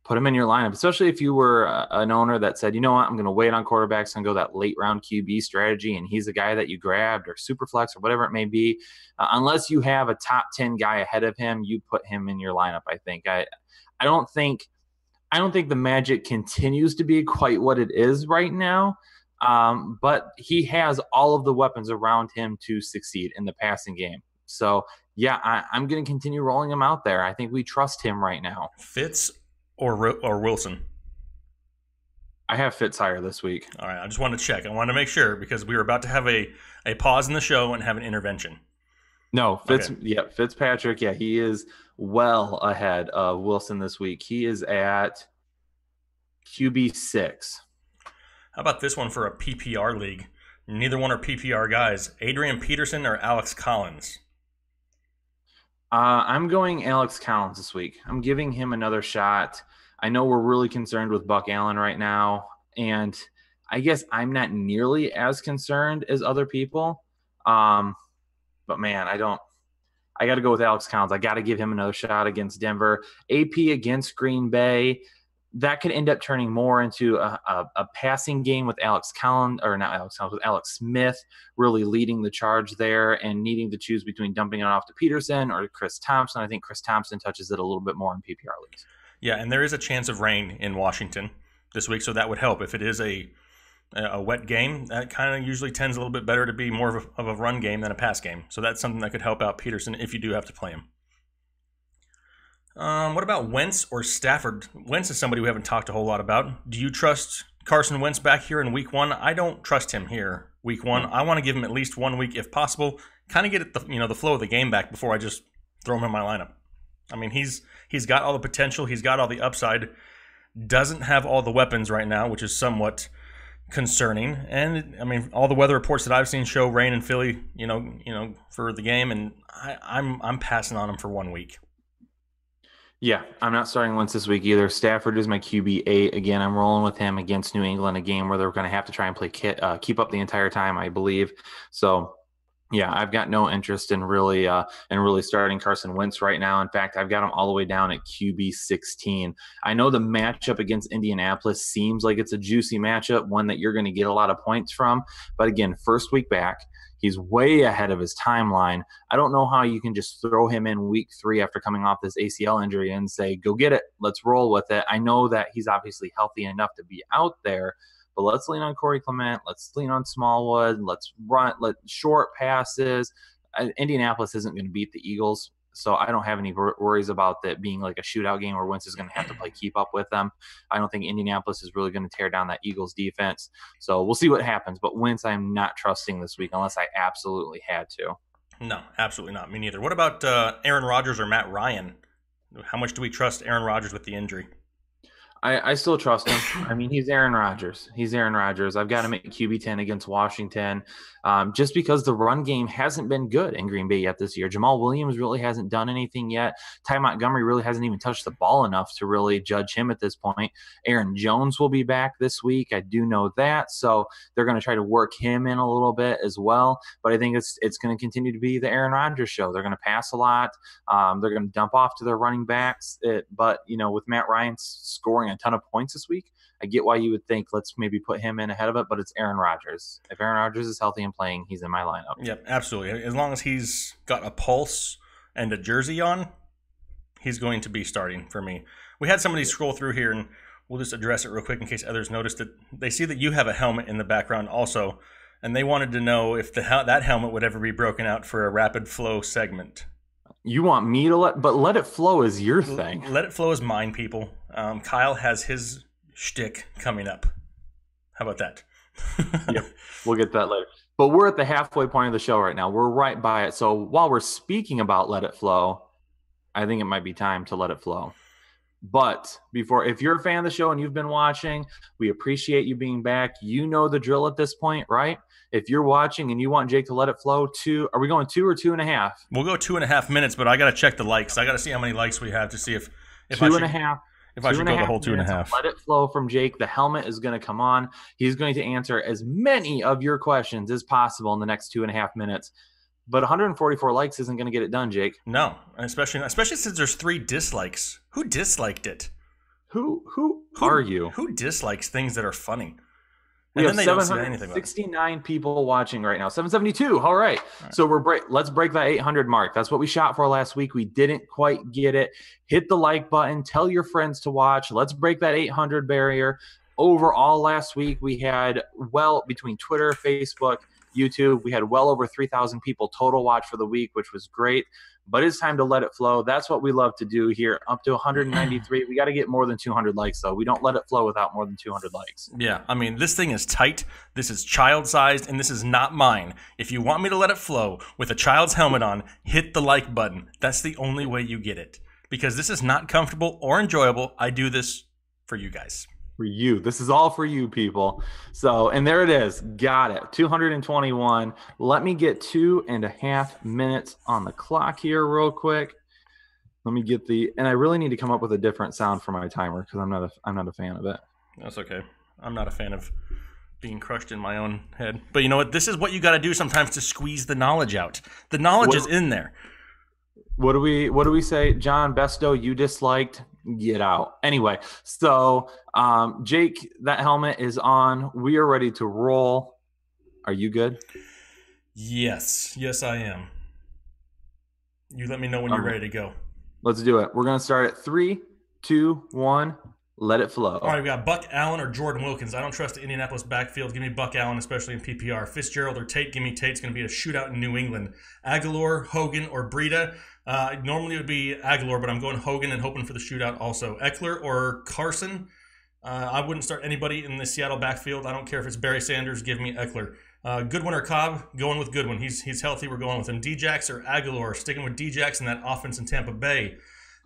put him in your lineup, especially if you were an owner that said, you know what, I'm going to wait on quarterbacks and go that late round QB strategy, and he's the guy that you grabbed, or Superflex, or whatever it may be. Unless you have a top 10 guy ahead of him, you put him in your lineup. I think. I don't think the Magic continues to be quite what it is right now, but he has all of the weapons around him to succeed in the passing game. So yeah, I'm going to continue rolling him out there. I think we trust him right now. Fitz or Wilson? I have Fitz higher this week. All right, I just wanted to check. I wanted to make sure because we were about to have a pause in the show and have an intervention. No, Okay. Fitzpatrick. Yeah, he is well ahead of Wilson this week. He is at QB6. How about this one for a PPR league? Neither one are PPR guys. Adrian Peterson or Alex Collins? I'm going Alex Collins this week. I'm giving him another shot. I know we're really concerned with Buck Allen right now, and I guess I'm not nearly as concerned as other people. Um, but man, I don't. I got to go with Alex Collins. I got to give him another shot against Denver. AP against Green Bay. That could end up turning more into a passing game with Alex Collins, or not Alex Collins, with Alex Smith really leading the charge there and needing to choose between dumping it off to Peterson or Chris Thompson. I think Chris Thompson touches it a little bit more in PPR leagues. Yeah, and there is a chance of rain in Washington this week, so that would help. If it is a wet game, that kind of usually tends a little bit better to be more of a run game than a pass game. So that's something that could help out Peterson if you do have to play him. What about Wentz or Stafford? Wentz is somebody we haven't talked a whole lot about. Do you trust Carson Wentz back here in week one? I don't trust him here week one. I want to give him at least 1 week if possible. Kind of get the flow of the game back before I just throw him in my lineup. I mean, he's got all the potential. He's got all the upside. Doesn't have all the weapons right now, which is somewhat concerning. And I mean, all the weather reports that I've seen show rain in Philly, for the game, and I'm passing on him for 1 week. Yeah, I'm not starting Wentz this week either. Stafford is my QB8. Again, I'm rolling with him against New England, a game where they're going to have to try and play keep up the entire time, I believe. So, yeah, I've got no interest in really starting Carson Wentz right now. In fact, I've got him all the way down at QB16. I know the matchup against Indianapolis seems like it's a juicy matchup, one that you're going to get a lot of points from. But again, first week back, he's way ahead of his timeline. I don't know how you can just throw him in week 3 after coming off this ACL injury and say, go get it. Let's roll with it. I know that he's obviously healthy enough to be out there, but let's lean on Corey Clement. Let's lean on Smallwood. Let's let short passes. Indianapolis isn't going to beat the Eagles, so I don't have any worries about that being like a shootout game where Wentz is going to have to play keep up with them. I don't think Indianapolis is really going to tear down that Eagles defense. So we'll see what happens. But Wentz, I'm not trusting this week unless I absolutely had to. No, absolutely not. Me neither. What about Aaron Rodgers or Matt Ryan? How much do we trust Aaron Rodgers with the injury? I still trust him. I mean, he's Aaron Rodgers. I've got him at QB10 against Washington, just because the run game hasn't been good in Green Bay yet this year. Jamal Williams really hasn't done anything yet. Ty Montgomery really hasn't even touched the ball enough to really judge him at this point. Aaron Jones will be back this week. I do know that. So they're going to try to work him in a little bit as well. But I think it's going to continue to be the Aaron Rodgers show. They're going to pass a lot. They're going to dump off to their running backs. But with Matt Ryan scoring a ton of points this week, I get why you would think let's maybe put him in ahead of it, but it's Aaron Rodgers. If Aaron Rodgers is healthy and playing, he's in my lineup. Yep, absolutely. As long as he's got a pulse and a jersey on, he's going to be starting for me. We had somebody scroll through here, and we'll just address it real quick in case others noticed it. They see that you have a helmet in the background also, and they wanted to know if that helmet would ever be broken out for a rapid flow segment. You want me to let it flow is your thing. Let it flow is mine, people. Kyle has his shtick coming up. How about that? Yep, we'll get that later. But we're at the halfway point of the show right now. We're right by it. So while we're speaking about let it flow, I think it might be time to let it flow. But if you're a fan of the show and you've been watching, we appreciate you being back. You know the drill at this point, right? If you're watching and you want Jake to let it flow, are we going 2 or 2.5? We'll go 2.5 minutes, but I got to check the likes. I got to see how many likes we have to see if 2.5. If I should go the whole 2.5. Let it flow from Jake. The helmet is going to come on. He's going to answer as many of your questions as possible in the next 2.5 minutes. But 144 likes isn't going to get it done, Jake. No, especially since there's 3 dislikes. Who disliked it? Who are you? Who dislikes things that are funny? We have 769 people watching right now. 772. All right. So let's break that 800 mark. That's what we shot for last week. We didn't quite get it. Hit the like button. Tell your friends to watch. Let's break that 800 barrier. Overall, last week we had between Twitter, Facebook, YouTube, we had well over 3,000 people total watch for the week, which was great. but it's time to let it flow. That's what we love to do here. Up to 193. We got to get more than 200 likes, though. We don't let it flow without more than 200 likes. Yeah, I mean, this thing is tight. This is child-sized, and this is not mine. If you want me to let it flow with a child's helmet on, hit the like button. That's the only way you get it. Because this is not comfortable or enjoyable. I do this for you guys. For you. This is all for you, people. So, and there it is. Got it. 221. Let me get 2.5 minutes on the clock here real quick. Let me get and I really need to come up with a different sound for my timer because I'm not a fan of it. That's okay. I'm not a fan of being crushed in my own head. But you know what? This is what you got to do sometimes to squeeze the knowledge out. The knowledge is in there. What do we say? John Besto, you disliked, get out. Anyway, so Jake, that helmet is on. We are ready to roll. Are you good? Yes, I am. You let me know when you're ready to go. Let's do it. We're going to start at 3, 2, 1. Let it flow. All right, we got Buck Allen or Jordan Wilkins. I don't trust the Indianapolis backfield. Give me Buck Allen, especially in PPR. Fitzgerald or Tate. Give me Tate. It's going to be a shootout in New England. Aguilar, Hogan, or Breida. Normally it would be Aguilar, but I'm going Hogan and hoping for the shootout also. Eckler or Carson. I wouldn't start anybody in the Seattle backfield. I don't care if it's Barry Sanders. Give me Eckler. Goodwin or Cobb. Going with Goodwin. He's healthy. We're going with him. Djax or Aguilar. Sticking with Djax in that offense in Tampa Bay.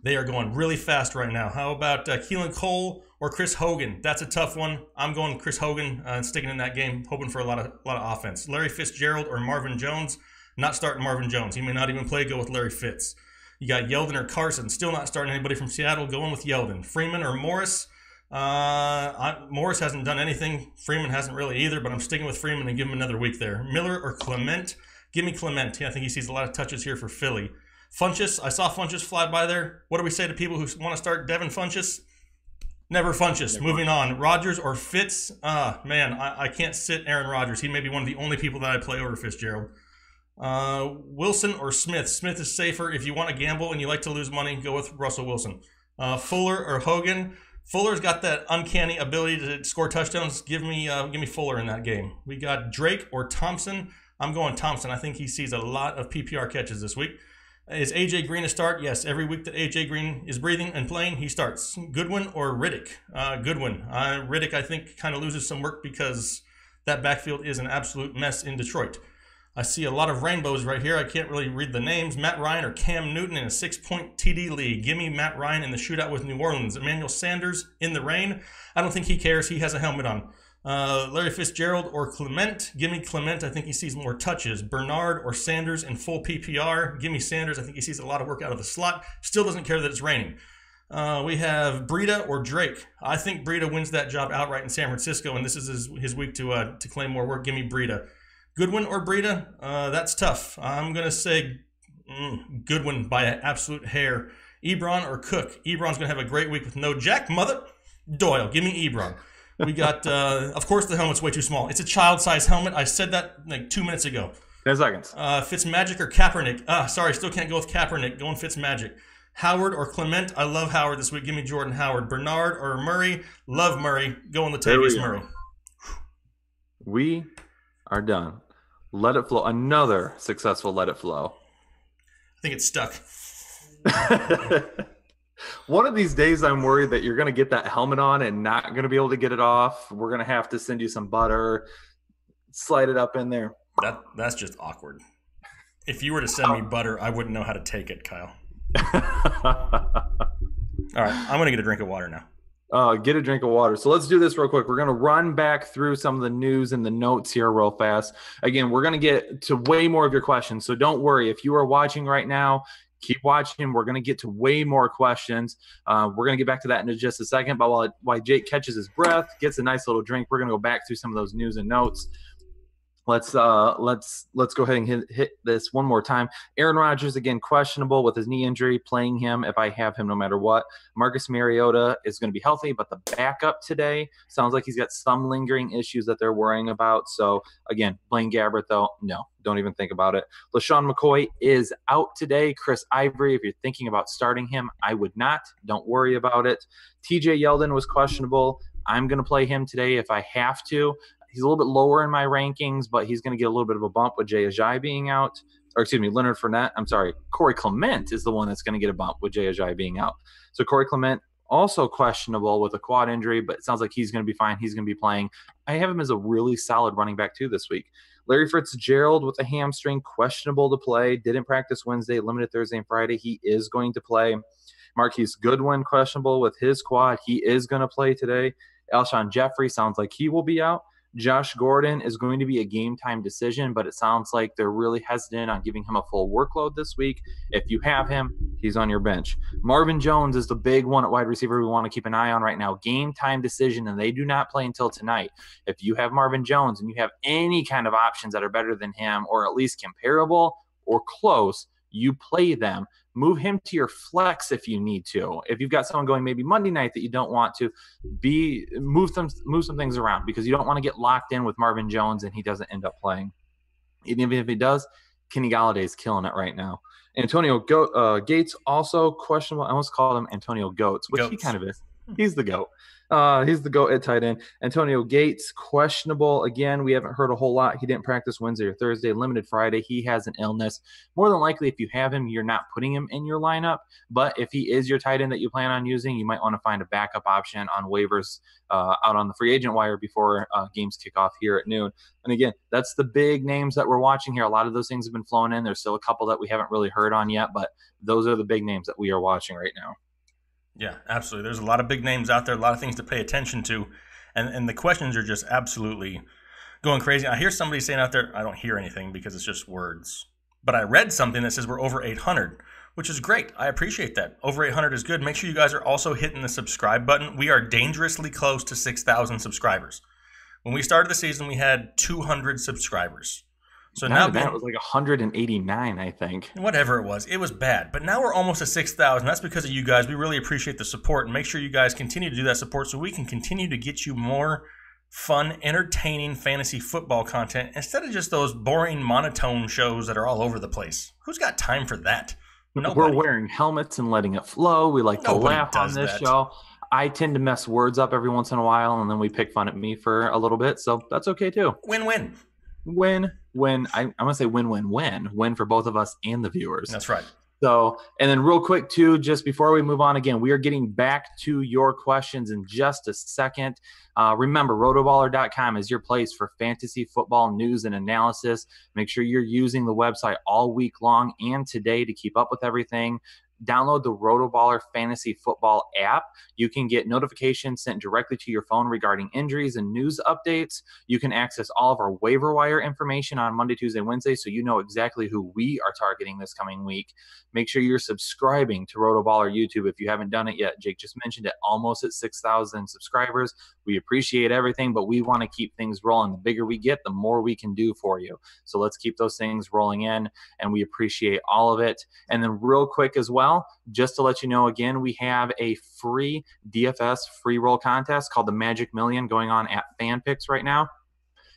They are going really fast right now. How about Keelan Cole or Chris Hogan? That's a tough one. I'm going Chris Hogan and sticking in that game, hoping for a lot of offense. Larry Fitzgerald or Marvin Jones? Not starting Marvin Jones. He may not even play. Go with Larry Fitz. You got Yeldon or Carson. Still not starting anybody from Seattle. Going with Yeldon. Freeman or Morris? Morris hasn't done anything. Freeman hasn't really either, but I'm sticking with Freeman and give him another week there. Miller or Clement? Give me Clement. I think he sees a lot of touches here for Philly. Funchess, I saw Funchess fly by there. What do we say to people who want to start Devin Funchess? Never Funchess. Moving on. Rodgers or Fitz? Man, I can't sit Aaron Rodgers. He may be one of the only people that I play over Fitzgerald. Wilson or Smith? Smith is safer. If you want to gamble and you like to lose money, go with Russell Wilson. Fuller or Hogan? Fuller's got that uncanny ability to score touchdowns. Give me Fuller in that game. We got Drake or Thompson. I'm going Thompson. I think he sees a lot of PPR catches this week. Is A.J. Green a start? Yes. Every week that A.J. Green is breathing and playing, he starts. Goodwin or Riddick? Goodwin. Riddick, I think, kind of loses some work because that backfield is an absolute mess in Detroit. I see a lot of rainbows right here. I can't really read the names. Matt Ryan or Cam Newton in a 6-point TD league. Give me Matt Ryan in the shootout with New Orleans. Emmanuel Sanders in the rain. I don't think he cares. He has a helmet on. Larry Fitzgerald or Clement. Give me Clement. I think he sees more touches. Bernard or Sanders in full PPR. Give me Sanders. I think he sees a lot of work out of the slot. Still doesn't care that it's raining. We have Breida or Drake. I think Breida wins that job outright in San Francisco, and this is his week to claim more work. Give me Breida. Goodwin or Breida? That's tough. I'm going to say Goodwin by an absolute hair. Ebron or Cook? Ebron's going to have a great week with no Jack Mother Doyle. Give me Ebron. We got, of course, the helmet's way too small. It's a child-size helmet. I said that like 2 minutes ago. 10 seconds. Fitzmagic or Kaepernick? Sorry, still can't go with Kaepernick. Going Fitzmagic. Howard or Clement? I love Howard this week. Give me Jordan Howard. Bernard or Murray? Love Murray. Going Latavius Murray. We are done. Let it flow. Another successful let it flow. I think it's stuck. One of these days, I'm worried that you're going to get that helmet on and not going to be able to get it off. We're going to have to send you some butter, slide it up in there. That's just awkward. If you were to send me butter, I wouldn't know how to take it, Kyle. All right, I'm going to get a drink of water now. Get a drink of water. So let's do this real quick. We're going to run back through some of the news and the notes here real fast. Again, we're going to get to way more of your questions. So don't worry. If you are watching right now, keep watching. We're going to get to way more questions. We're going to get back to that in just a second. But while Jake catches his breath, gets a nice little drink, we're going to go back through some of those news and notes. Let's go ahead and hit this one more time. Aaron Rodgers, again, questionable with his knee injury, playing him if I have him no matter what. Marcus Mariota is going to be healthy, but the backup today sounds like he's got some lingering issues that they're worrying about. So, again, Blaine Gabbert, though, no, don't even think about it. LaShawn McCoy is out today. Chris Ivory, if you're thinking about starting him, I would not. Don't worry about it. TJ Yeldon was questionable. I'm going to play him today if I have to. He's a little bit lower in my rankings, but he's going to get a little bit of a bump with Jay Ajayi being out. or excuse me, Leonard Fournette. I'm sorry, Corey Clement is the one that's going to get a bump with Jay Ajayi being out. So Corey Clement also questionable with a quad injury, but it sounds like he's going to be fine. He's going to be playing. I have him as a really solid running back too this week. Larry Fitzgerald with a hamstring, questionable to play. Didn't practice Wednesday, limited Thursday and Friday. He is going to play. Marquise Goodwin, questionable with his quad. He is going to play today. Alshon Jeffrey sounds like he will be out. Josh Gordon is going to be a game time decision, but it sounds like they're really hesitant on giving him a full workload this week. If you have him, he's on your bench. Marvin Jones is the big one at wide receiver we want to keep an eye on right now. Game time decision, and they do not play until tonight. If you have Marvin Jones and you have any kind of options that are better than him or at least comparable or close, you play them. Move him to your flex if you need to. If you've got someone going maybe Monday night that you don't want to, move some things around because you don't want to get locked in with Marvin Jones and he doesn't end up playing. Even if he does, Kenny Galladay is killing it right now. Antonio Gates also questionable. I almost called him Antonio Goats, which he kind of is. He's the GOAT. He's the GOAT at tight end. Antonio Gates, questionable. Again, we haven't heard a whole lot. He didn't practice Wednesday or Thursday, limited Friday. He has an illness. More than likely, if you have him, you're not putting him in your lineup. But if he is your tight end that you plan on using, you might want to find a backup option on waivers out on the free agent wire before games kick off here at noon. And again, that's the big names that we're watching here. A lot of those things have been flowing in. There's still a couple that we haven't really heard on yet, but those are the big names that we are watching right now. Yeah, absolutely. There's a lot of big names out there, a lot of things to pay attention to, and the questions are just absolutely going crazy. I hear somebody saying out there, I don't hear anything because it's just words. But I read something that says we're over 800, which is great. I appreciate that. Over 800 is good. Make sure you guys are also hitting the subscribe button. We are dangerously close to 6,000 subscribers. When we started the season, we had 200 subscribers. So now it was like 189, I think. Whatever it was bad. But now we're almost at 6,000. That's because of you guys. We really appreciate the support, and make sure you guys continue to do that support so we can continue to get you more fun, entertaining fantasy football content instead of just those boring, monotone shows that are all over the place. Who's got time for that? Nobody. We're wearing helmets and letting it flow. We like to laugh on this show. I tend to mess words up every once in a while, and then we pick fun at me for a little bit, so that's okay too. Win-win. Win. I'm going to say win-win-win. Win for both of us and the viewers. That's right. So, and then real quick too, just before we move on again, we are getting back to your questions in just a second. Remember, RotoBaller.com is your place for fantasy football news and analysis. Make sure you're using the website all week long and today to keep up with everything. Download the RotoBaller Fantasy Football app. You can get notifications sent directly to your phone regarding injuries and news updates. You can access all of our waiver wire information on Monday, Tuesday, Wednesday, so you know exactly who we are targeting this coming week. Make sure you're subscribing to RotoBaller YouTube if you haven't done it yet. Jake just mentioned it, almost at 6,000 subscribers. We appreciate everything, but we want to keep things rolling. The bigger we get, the more we can do for you. So let's keep those things rolling in, and we appreciate all of it. And then real quick as well, just to let you know again, we have a free DFS free roll contest called the Magic Million going on at FanPix right now.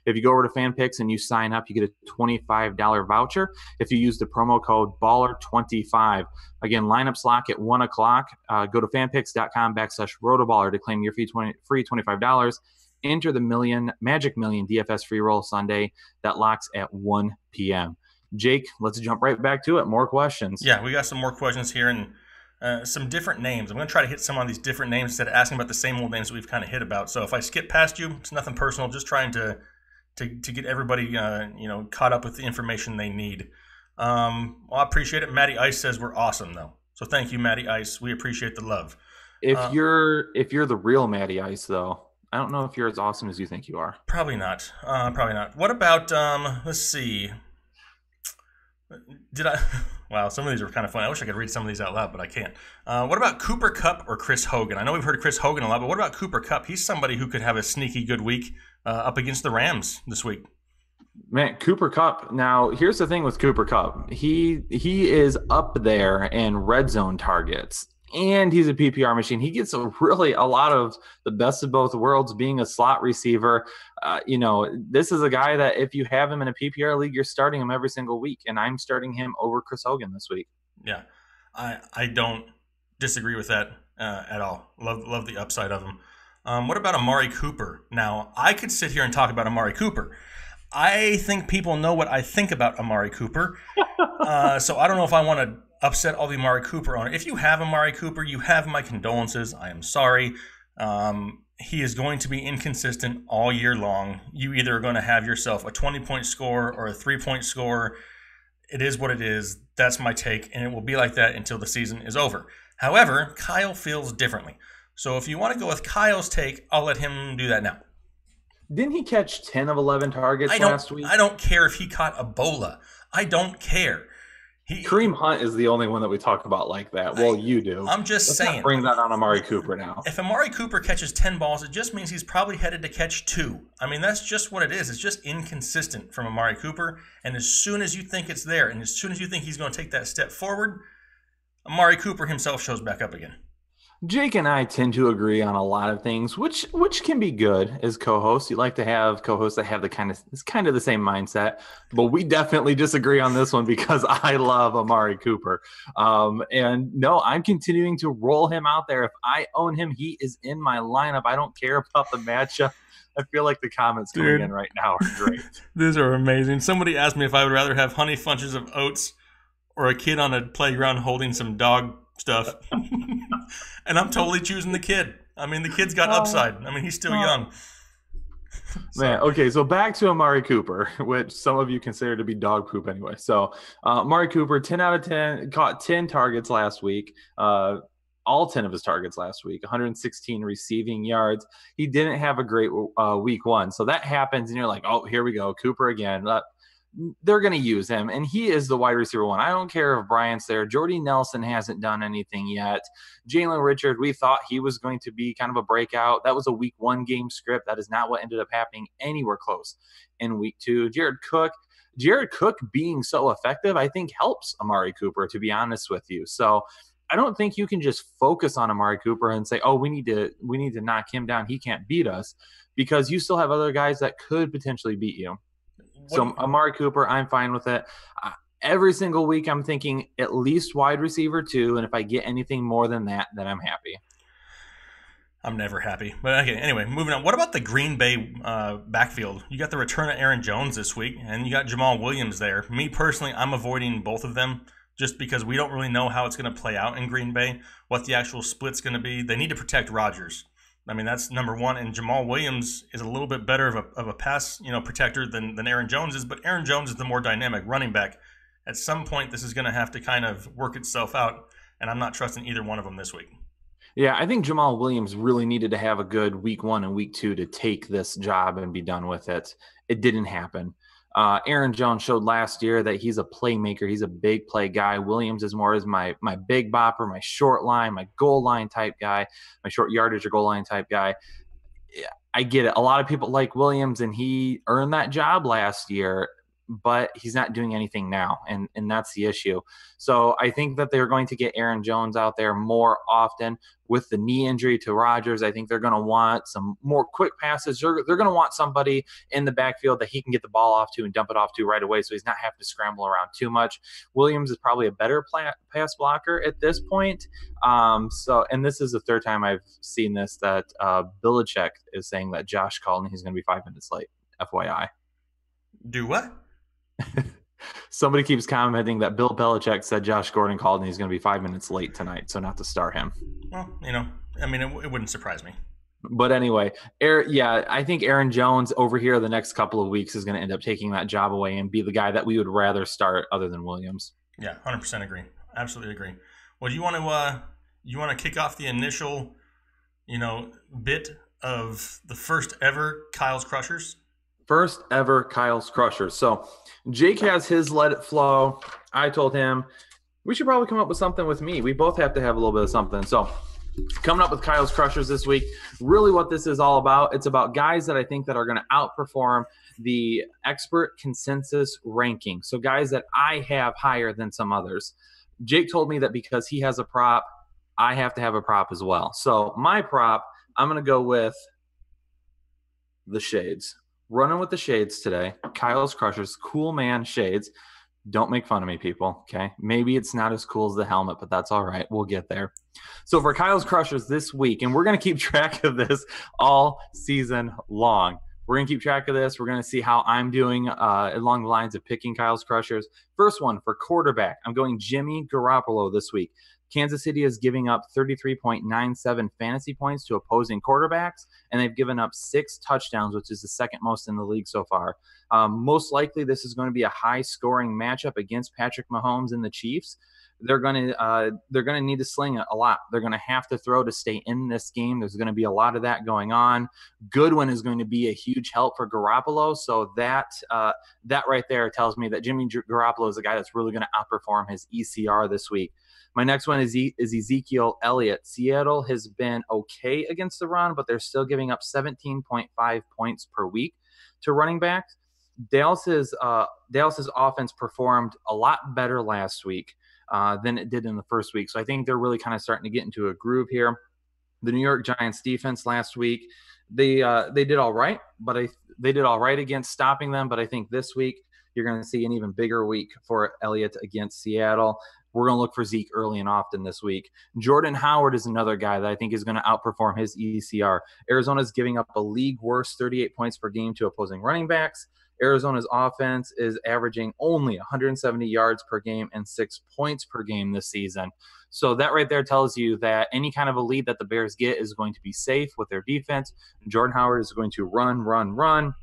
If you go over to FanPix and you sign up, you get a $25 voucher if you use the promo code BALLER25. Again, lineups lock at 1 o'clock. Go to fanpix.com/rotoballer to claim your free $25. Enter the Magic Million DFS free roll Sunday. That locks at 1 p.m. Jake, let's jump right back to it. More questions. Yeah, we got some more questions here and some different names. I'm going to try to hit some of these different names instead of asking about the same old names that we've kind of hit about. So if I skip past you, it's nothing personal. Just trying to get everybody caught up with the information they need. Well, I appreciate it. Matty Ice says we're awesome though. So thank you, Matty Ice. We appreciate the love. If you're the real Matty Ice though, I don't know if you're as awesome as you think you are. Probably not. Probably not. What about let's see. Wow, some of these are kind of funny. I wish I could read some of these out loud, but I can't. What about Cooper Kupp or Chris Hogan? I know we've heard of Chris Hogan a lot, but what about Cooper Kupp? He's somebody who could have a sneaky good week up against the Rams this week. Man, Cooper Kupp. Now, here's the thing with Cooper Kupp. He is up there in red zone targets, and he's a PPR machine. He gets a lot of the best of both worlds being a slot receiver. This is a guy that if you have him in a PPR league, you're starting him every single week, and I'm starting him over Chris Hogan this week. Yeah, I don't disagree with that at all. Love the upside of him. What about Amari Cooper? Now, I could sit here and talk about Amari Cooper. I think people know what I think about Amari Cooper. So I don't know if I want to upset all the Amari Cooper owners. If you have Amari Cooper, you have my condolences. I am sorry. He is going to be inconsistent all year long. You either are going to have yourself a 20-point score or a 3-point score. It is what it is. That's my take, and it will be like that until the season is over. However, Kyle feels differently. So if you want to go with Kyle's take, I'll let him do that now. Didn't he catch 10 of 11 targets last week? I don't care if he caught Ebola. I don't care. Kareem Hunt is the only one that we talk about like that. Well, you do. I'm just Let's saying. not bring that on Amari Cooper now. If Amari Cooper catches 10 balls, it just means he's probably headed to catch 2. I mean, that's just what it is. It's just inconsistent from Amari Cooper. And as soon as you think it's there, and as soon as you think he's going to take that step forward, Amari Cooper himself shows back up again. Jake and I tend to agree on a lot of things, which can be good as co-hosts. You like to have co-hosts that have it's kind of the same mindset, but we definitely disagree on this one because I love Amari Cooper. And no, I'm continuing to roll him out there. If I own him, he is in my lineup. I don't care about the matchup. I feel like the comments coming in right now are great. These are amazing. Somebody asked me if I would rather have honey bunches of oats or a kid on a playground holding some dog stuff. And I'm totally choosing the kid. I mean, the kid's got upside. I mean, he's still young. Man, okay, so back to Amari Cooper, which some of you consider to be dog poop anyway. So Amari Cooper, 10 out of 10, caught 10 targets last week. All 10 of his targets last week, 116 receiving yards. He didn't have a great week 1. So that happens, and you're like, oh, here we go, Cooper again. They're going to use him, and he is the wide receiver 1. I don't care if Bryant's there. Jordy Nelson hasn't done anything yet. Jalen Richard, we thought he was going to be kind of a breakout. That was a week 1 game script. That is not what ended up happening anywhere close in week 2. Jared Cook being so effective, I think helps Amari Cooper, to be honest with you. So I don't think you can just focus on Amari Cooper and say, oh, we need to knock him down. He can't beat us, because you still have other guys that could potentially beat you. So Amari Cooper, I'm fine with it. Every single week I'm thinking at least wide receiver 2, and if I get anything more than that, then I'm happy. I'm never happy. But okay, anyway, moving on. What about the Green Bay backfield? You got the return of Aaron Jones this week, and you got Jamal Williams there. Me personally, I'm avoiding both of them just because we don't really know how it's going to play out in Green Bay, what the actual split's going to be. They need to protect Rodgers. I mean, that's number one. And Jamal Williams is a little bit better of a pass, protector than Aaron Jones is. But Aaron Jones is the more dynamic running back. At some point, this is going to have to kind of work itself out. And I'm not trusting either one of them this week. Yeah, I think Jamal Williams really needed to have a good week 1 and week 2 to take this job and be done with it. It didn't happen. Aaron Jones showed last year that he's a playmaker. He's a big play guy. Williams is more as my big bopper, my short line, my goal line type guy, my short yardage or goal line type guy. I get it. A lot of people like Williams, and he earned that job last year, but he's not doing anything now, and that's the issue. So I think that they're going to get Aaron Jones out there more often. With the knee injury to Rodgers, I think they're going to want some more quick passes. They're going to want somebody in the backfield that he can get the ball off to and dump it off to right away, so he's not having to scramble around too much. Williams is probably a better pass blocker at this point. And this is the third time I've seen this, that Belichick is saying that Josh called and he's going to be 5 minutes late. FYI. Do what? Somebody keeps commenting that Bill Belichick said Josh Gordon called and he's going to be 5 minutes late tonight, so not to start him. Well, it wouldn't surprise me. But anyway, I think Aaron Jones over here the next couple of weeks is going to end up taking that job away and be the guy that we would rather start other than Williams. Yeah, 100% agree. Absolutely agree. Well, do you want to kick off the initial, bit of the first ever Kyle's Crushers? First ever Kyle's Crushers. So Jake has his Let It Flow. I told him we should probably come up with something with me. We both have to have a little bit of something. So coming up with Kyle's Crushers this week, really what this is all about, it's about guys that I think that are going to outperform the expert consensus ranking. So guys that I have higher than some others. Jake told me that because he has a prop, I have to have a prop as well. So my prop, I'm going to go with the Shades. Running with the Shades today. Kyle's Crushers, cool man shades. Don't make fun of me, people, okay? Maybe it's not as cool as the helmet, but that's all right. We'll get there. So for Kyle's Crushers this week, and we're going to keep track of this all season long. We're going to keep track of this. We're going to see how I'm doing along the lines of picking Kyle's crushers. First one for quarterback, I'm going Jimmy Garoppolo this week. Kansas City is giving up 33.97 fantasy points to opposing quarterbacks, and they've given up 6 touchdowns, which is the second most in the league so far. Most likely, this is going to be a high-scoring matchup against Patrick Mahomes and the Chiefs. They're going to need to sling it a lot. They're going to have to throw to stay in this game. There's going to be a lot of that going on. Goodwin is going to be a huge help for Garoppolo. So that right there tells me that Jimmy Garoppolo is a guy that's really going to outperform his ECR this week. My next one is Ezekiel Elliott. Seattle has been okay against the run, but they're still giving up 17.5 points per week to running backs. Dallas's offense performed a lot better last week than it did in the first week. So I think they're really kind of starting to get into a groove here. The New York Giants defense last week, they did all right, but they did all right against stopping them. But I think this week you're going to see an even bigger week for Elliott against Seattle. We're going to look for Zeke early and often this week. Jordan Howard is another guy that I think is going to outperform his ECR. Arizona's giving up a league worst 38 points per game to opposing running backs. Arizona's offense is averaging only 170 yards per game and 6 points per game this season. So that right there tells you that any kind of a lead that the Bears get is going to be safe with their defense. Jordan Howard is going to run.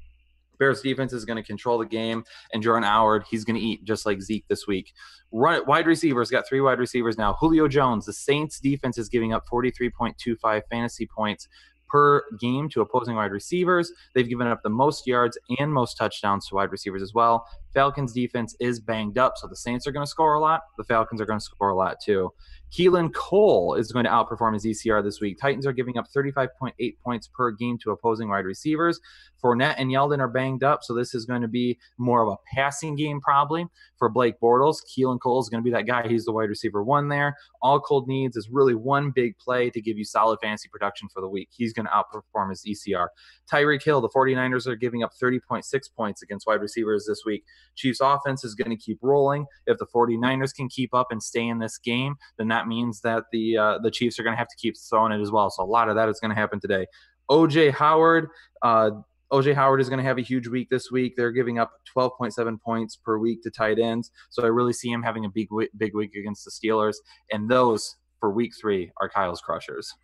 Bears defense is going to control the game, and Jordan Howard, he's going to eat just like Zeke this week. Wide receivers, got 3 wide receivers now. Julio Jones, the Saints defense is giving up 43.25 fantasy points per game to opposing wide receivers. They've given up the most yards and most touchdowns to wide receivers as well. Falcons defense is banged up, so the Saints are going to score a lot. The Falcons are going to score a lot too. Keelan Cole is going to outperform his ECR this week. Titans are giving up 35.8 points per game to opposing wide receivers. Fournette and Yeldon are banged up, so this is going to be more of a passing game probably for Blake Bortles. Keelan Cole is going to be that guy. He's the wide receiver 1 there. All Cole needs is really one big play to give you solid fantasy production for the week. He's going to outperform his ECR. Tyreek Hill, the 49ers are giving up 30.6 points against wide receivers this week. Chiefs offense is going to keep rolling. If the 49ers can keep up and stay in this game, then that means that the Chiefs are going to have to keep throwing it as well. So a lot of that is going to happen today. OJ Howard is going to have a huge week this week. They're giving up 12.7 points per week to tight ends. So I really see him having a big week against the Steelers. And those for week 3 are Kyle's crushers.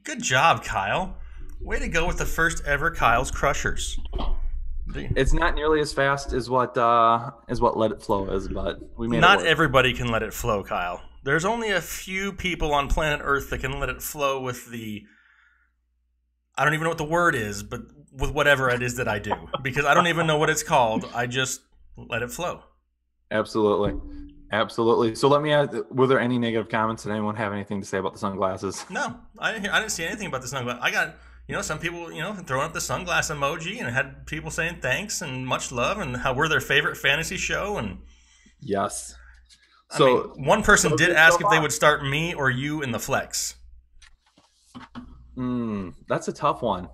Good job, Kyle. Way to go with the first ever Kyle's crushers. It's not nearly as fast as what Let It Flow is, but we made Not it work. everybody can let it flow, Kyle. There's only a few people on planet Earth that can let it flow with the, I don't even know what the word is, but with whatever it is that I do. Because I don't even know what it's called. I just let it flow. Absolutely. So let me ask, were there any negative comments? Did anyone have anything to say about the sunglasses? No, I didn't see anything about the sunglasses. I got, some people, throwing up the sunglass emoji, and had people saying thanks and much love and how we're their favorite fantasy show. And yes. So one person did ask if they would start me or you in the flex. That's a tough one.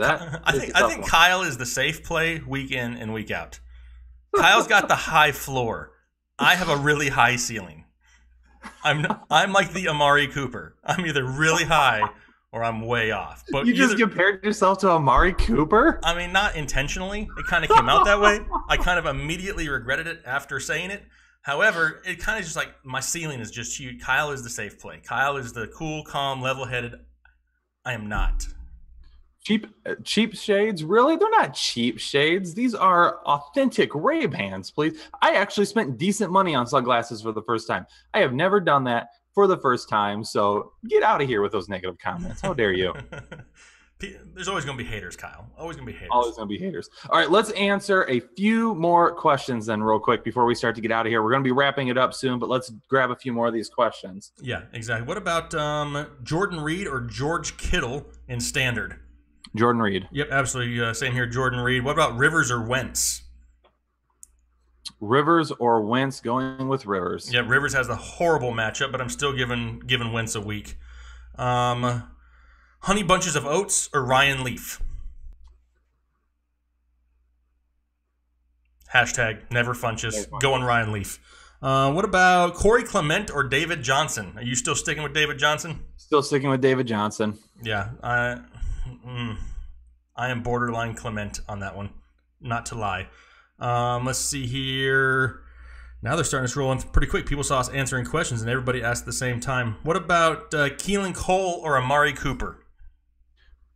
I think Kyle is the safe play week in and week out. Kyle's got the high floor. I have a really high ceiling. I'm like the Amari Cooper. I'm either really high or I'm way off. But you just compared yourself to Amari Cooper? I mean, not intentionally. It kind of came out that way. I kind of immediately regretted it after saying it. However, it kind of just like my ceiling is just huge. Kyle is the safe play. Kyle is the cool, calm, level-headed. I am not. Cheap shades? Really? They're not cheap shades. These are authentic Ray-Bans, please. I actually spent decent money on sunglasses for the first time. I have never done that for the first time, so get out of here with those negative comments. How dare you? There's always going to be haters, Kyle. Always going to be haters. Always going to be haters. All right, let's answer a few more questions then real quick before we start to get out of here. We're going to be wrapping it up soon, but let's grab a few more of these questions. Yeah, exactly. What about Jordan Reed or George Kittle in standard? Jordan Reed. Yep, absolutely. Same here, Jordan Reed. What about Rivers or Wentz? Rivers or Wentz, going with Rivers. Yeah, Rivers has a horrible matchup, but I'm still giving Wentz a week. Honey Bunches of Oats or Ryan Leaf? Hashtag never funches. Going Ryan Leaf. What about Corey Clement or David Johnson? Are you still sticking with David Johnson? Still sticking with David Johnson. Yeah. I am borderline Clement on that one, not to lie. Let's see here. Now they're starting to roll in pretty quick. People saw us answering questions, and everybody asked at the same time. What about Keelan Cole or Amari Cooper?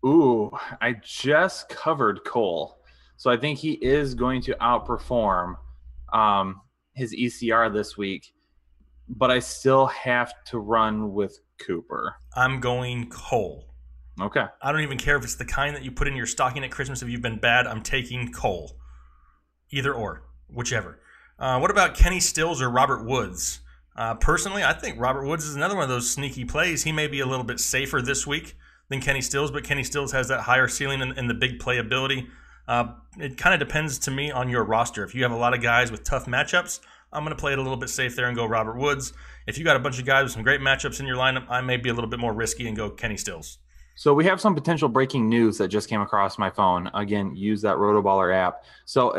Ooh, I just covered Cole. So I think he is going to outperform his ECR this week, but I still have to run with Cooper. I'm going Cole. Okay. I don't even care if it's the kind that you put in your stocking at Christmas if you've been bad. I'm taking Cole. Either or, whichever. What about Kenny Stills or Robert Woods? Personally, I think Robert Woods is another one of those sneaky plays. He may be a little bit safer this week than Kenny Stills, but Kenny Stills has that higher ceiling and the big playability. It kind of depends to me on your roster. If you have a lot of guys with tough matchups, I'm going to play it a little bit safe there and go Robert Woods. If you got a bunch of guys with some great matchups in your lineup, I may be a little bit more risky and go Kenny Stills. So we have some potential breaking news that just came across my phone. Again, use that RotoBaller app. So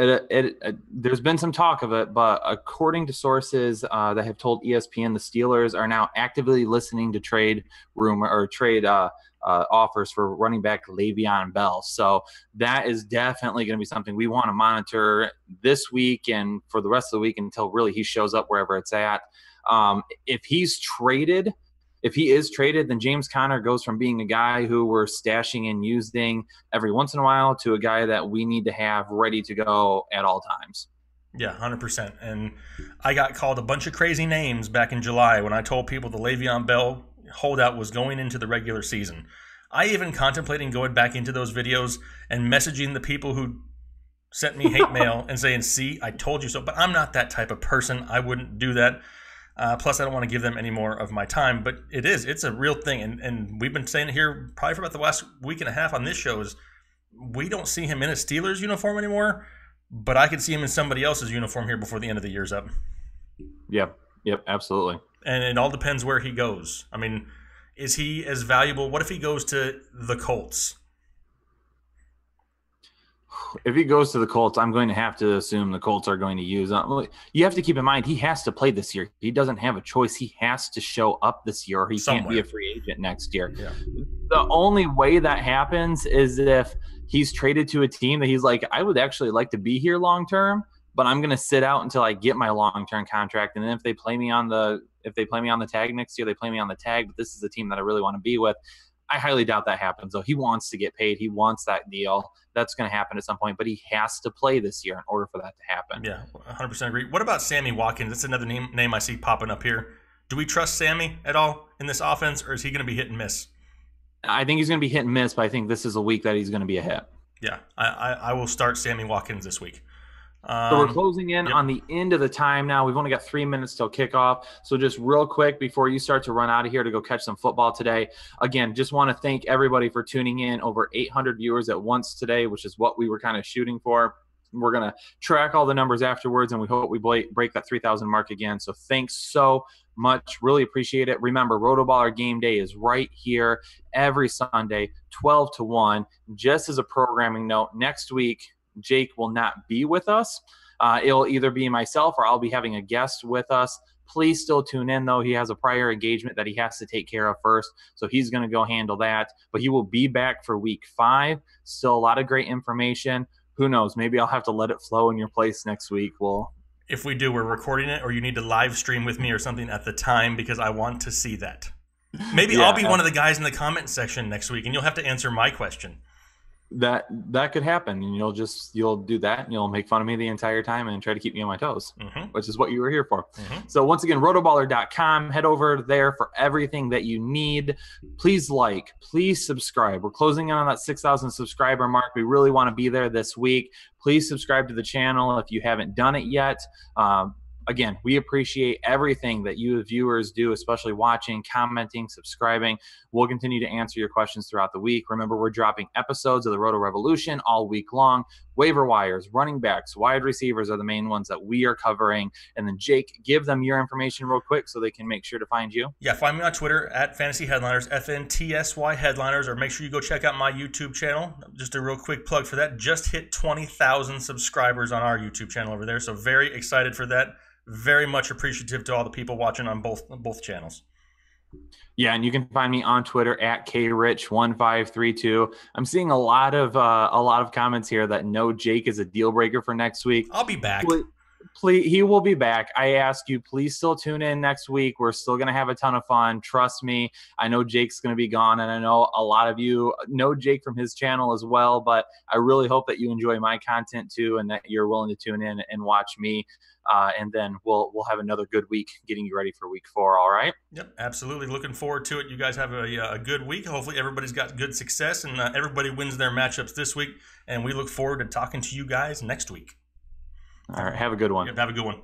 there's been some talk of it, but according to sources that have told ESPN, the Steelers are now actively listening to trade offers for running back Le'Veon Bell. So that is definitely going to be something we want to monitor this week and for the rest of the week until really he shows up wherever it's at. If he is traded, then James Conner goes from being a guy who we're stashing and using every once in a while to a guy that we need to have ready to go at all times. Yeah, 100%. And I got called a bunch of crazy names back in July when I told people the Le'Veon Bell holdout was going into the regular season. I even contemplating going back into those videos and messaging the people who sent me hate mail and saying, see, I told you so. But I'm not that type of person. I wouldn't do that. Plus, I don't want to give them any more of my time, but it's a real thing. And we've been saying it here probably for about the last week and a half on this show is we don't see him in a Steelers uniform anymore, but I could see him in somebody else's uniform here before the end of the year's up. Yep, absolutely. And it all depends where he goes. I mean, is he as valuable? What if he goes to the Colts? If he goes to the Colts, I'm going to have to assume the Colts are going to use him. You have to keep in mind, he has to play this year. He doesn't have a choice. He has to show up this year or he can't be a free agent next year. Yeah. The only way that happens is if he's traded to a team that he's like, I would actually like to be here long-term, but I'm going to sit out until I get my long-term contract. And then if they play me on the tag next year, they play me on the tag, but this is a team that I really want to be with. I highly doubt that happens, though. He wants to get paid. He wants that deal. That's going to happen at some point, but he has to play this year in order for that to happen. Yeah, 100% agree. What about Sammy Watkins? That's another name I see popping up here. Do we trust Sammy at all in this offense, or is he going to be hit and miss? I think he's going to be hit and miss, but I think this is a week that he's going to be a hit. Yeah, I will start Sammy Watkins this week. So we're closing in on the end of the time now. We've only got 3 minutes till kickoff. So just real quick before you start to run out of here to go catch some football today, again, just want to thank everybody for tuning in. Over 800 viewers at once today, which is what we were kind of shooting for. We're going to track all the numbers afterwards, and we hope we break that 3,000 mark again. So thanks so much. Really appreciate it. Remember, RotoBaller Game Day is right here every Sunday, 12 to 1. Just as a programming note, next week, Jake will not be with us. It'll either be myself or I'll be having a guest with us. Please still tune in, though. He has a prior engagement that he has to take care of first, so he's going to go handle that. But he will be back for week 5. Still a lot of great information. Who knows? Maybe I'll have to let it flow in your place next week. If we do, we're recording it, or you need to live stream with me or something at the time because I want to see that. Maybe I'll be one of the guys in the comment section next week, and you'll have to answer my question. That could happen, and you'll do that, and you'll make fun of me the entire time and try to keep me on my toes, which is what you were here for. So once again, rotoballer.com, head over there for everything that you need. Please please subscribe. We're closing in on that 6,000 subscriber mark. We really want to be there this week. Please subscribe to the channel if you haven't done it yet. Again, we appreciate everything that you viewers do, especially watching, commenting, subscribing. We'll continue to answer your questions throughout the week. Remember, we're dropping episodes of the Roto Revolution all week long. Waiver wires, running backs, wide receivers are the main ones that we are covering. And then, Jake, give them your information real quick so they can make sure to find you. Yeah, find me on Twitter at Fantasy Headliners, FNTSY Headliners, or make sure you go check out my YouTube channel. Just a real quick plug for that. Just hit 20,000 subscribers on our YouTube channel over there, so very excited for that. Very much appreciative to all the people watching on both channels. Yeah, and you can find me on Twitter at krich1532. I'm seeing a lot of comments here that no Jake is a deal breaker for next week. I'll be back. Please, he will be back. I ask you, please still tune in next week. We're still going to have a ton of fun. Trust me. I know Jake's going to be gone, and I know a lot of you know Jake from his channel as well, but I really hope that you enjoy my content too, and that you're willing to tune in and watch me. And then we'll have another good week getting you ready for week 4. All right. Yep, absolutely. Looking forward to it. You guys have a good week. Hopefully, everybody's got good success and everybody wins their matchups this week. And we look forward to talking to you guys next week. All right. Have a good one. Yep, have a good one.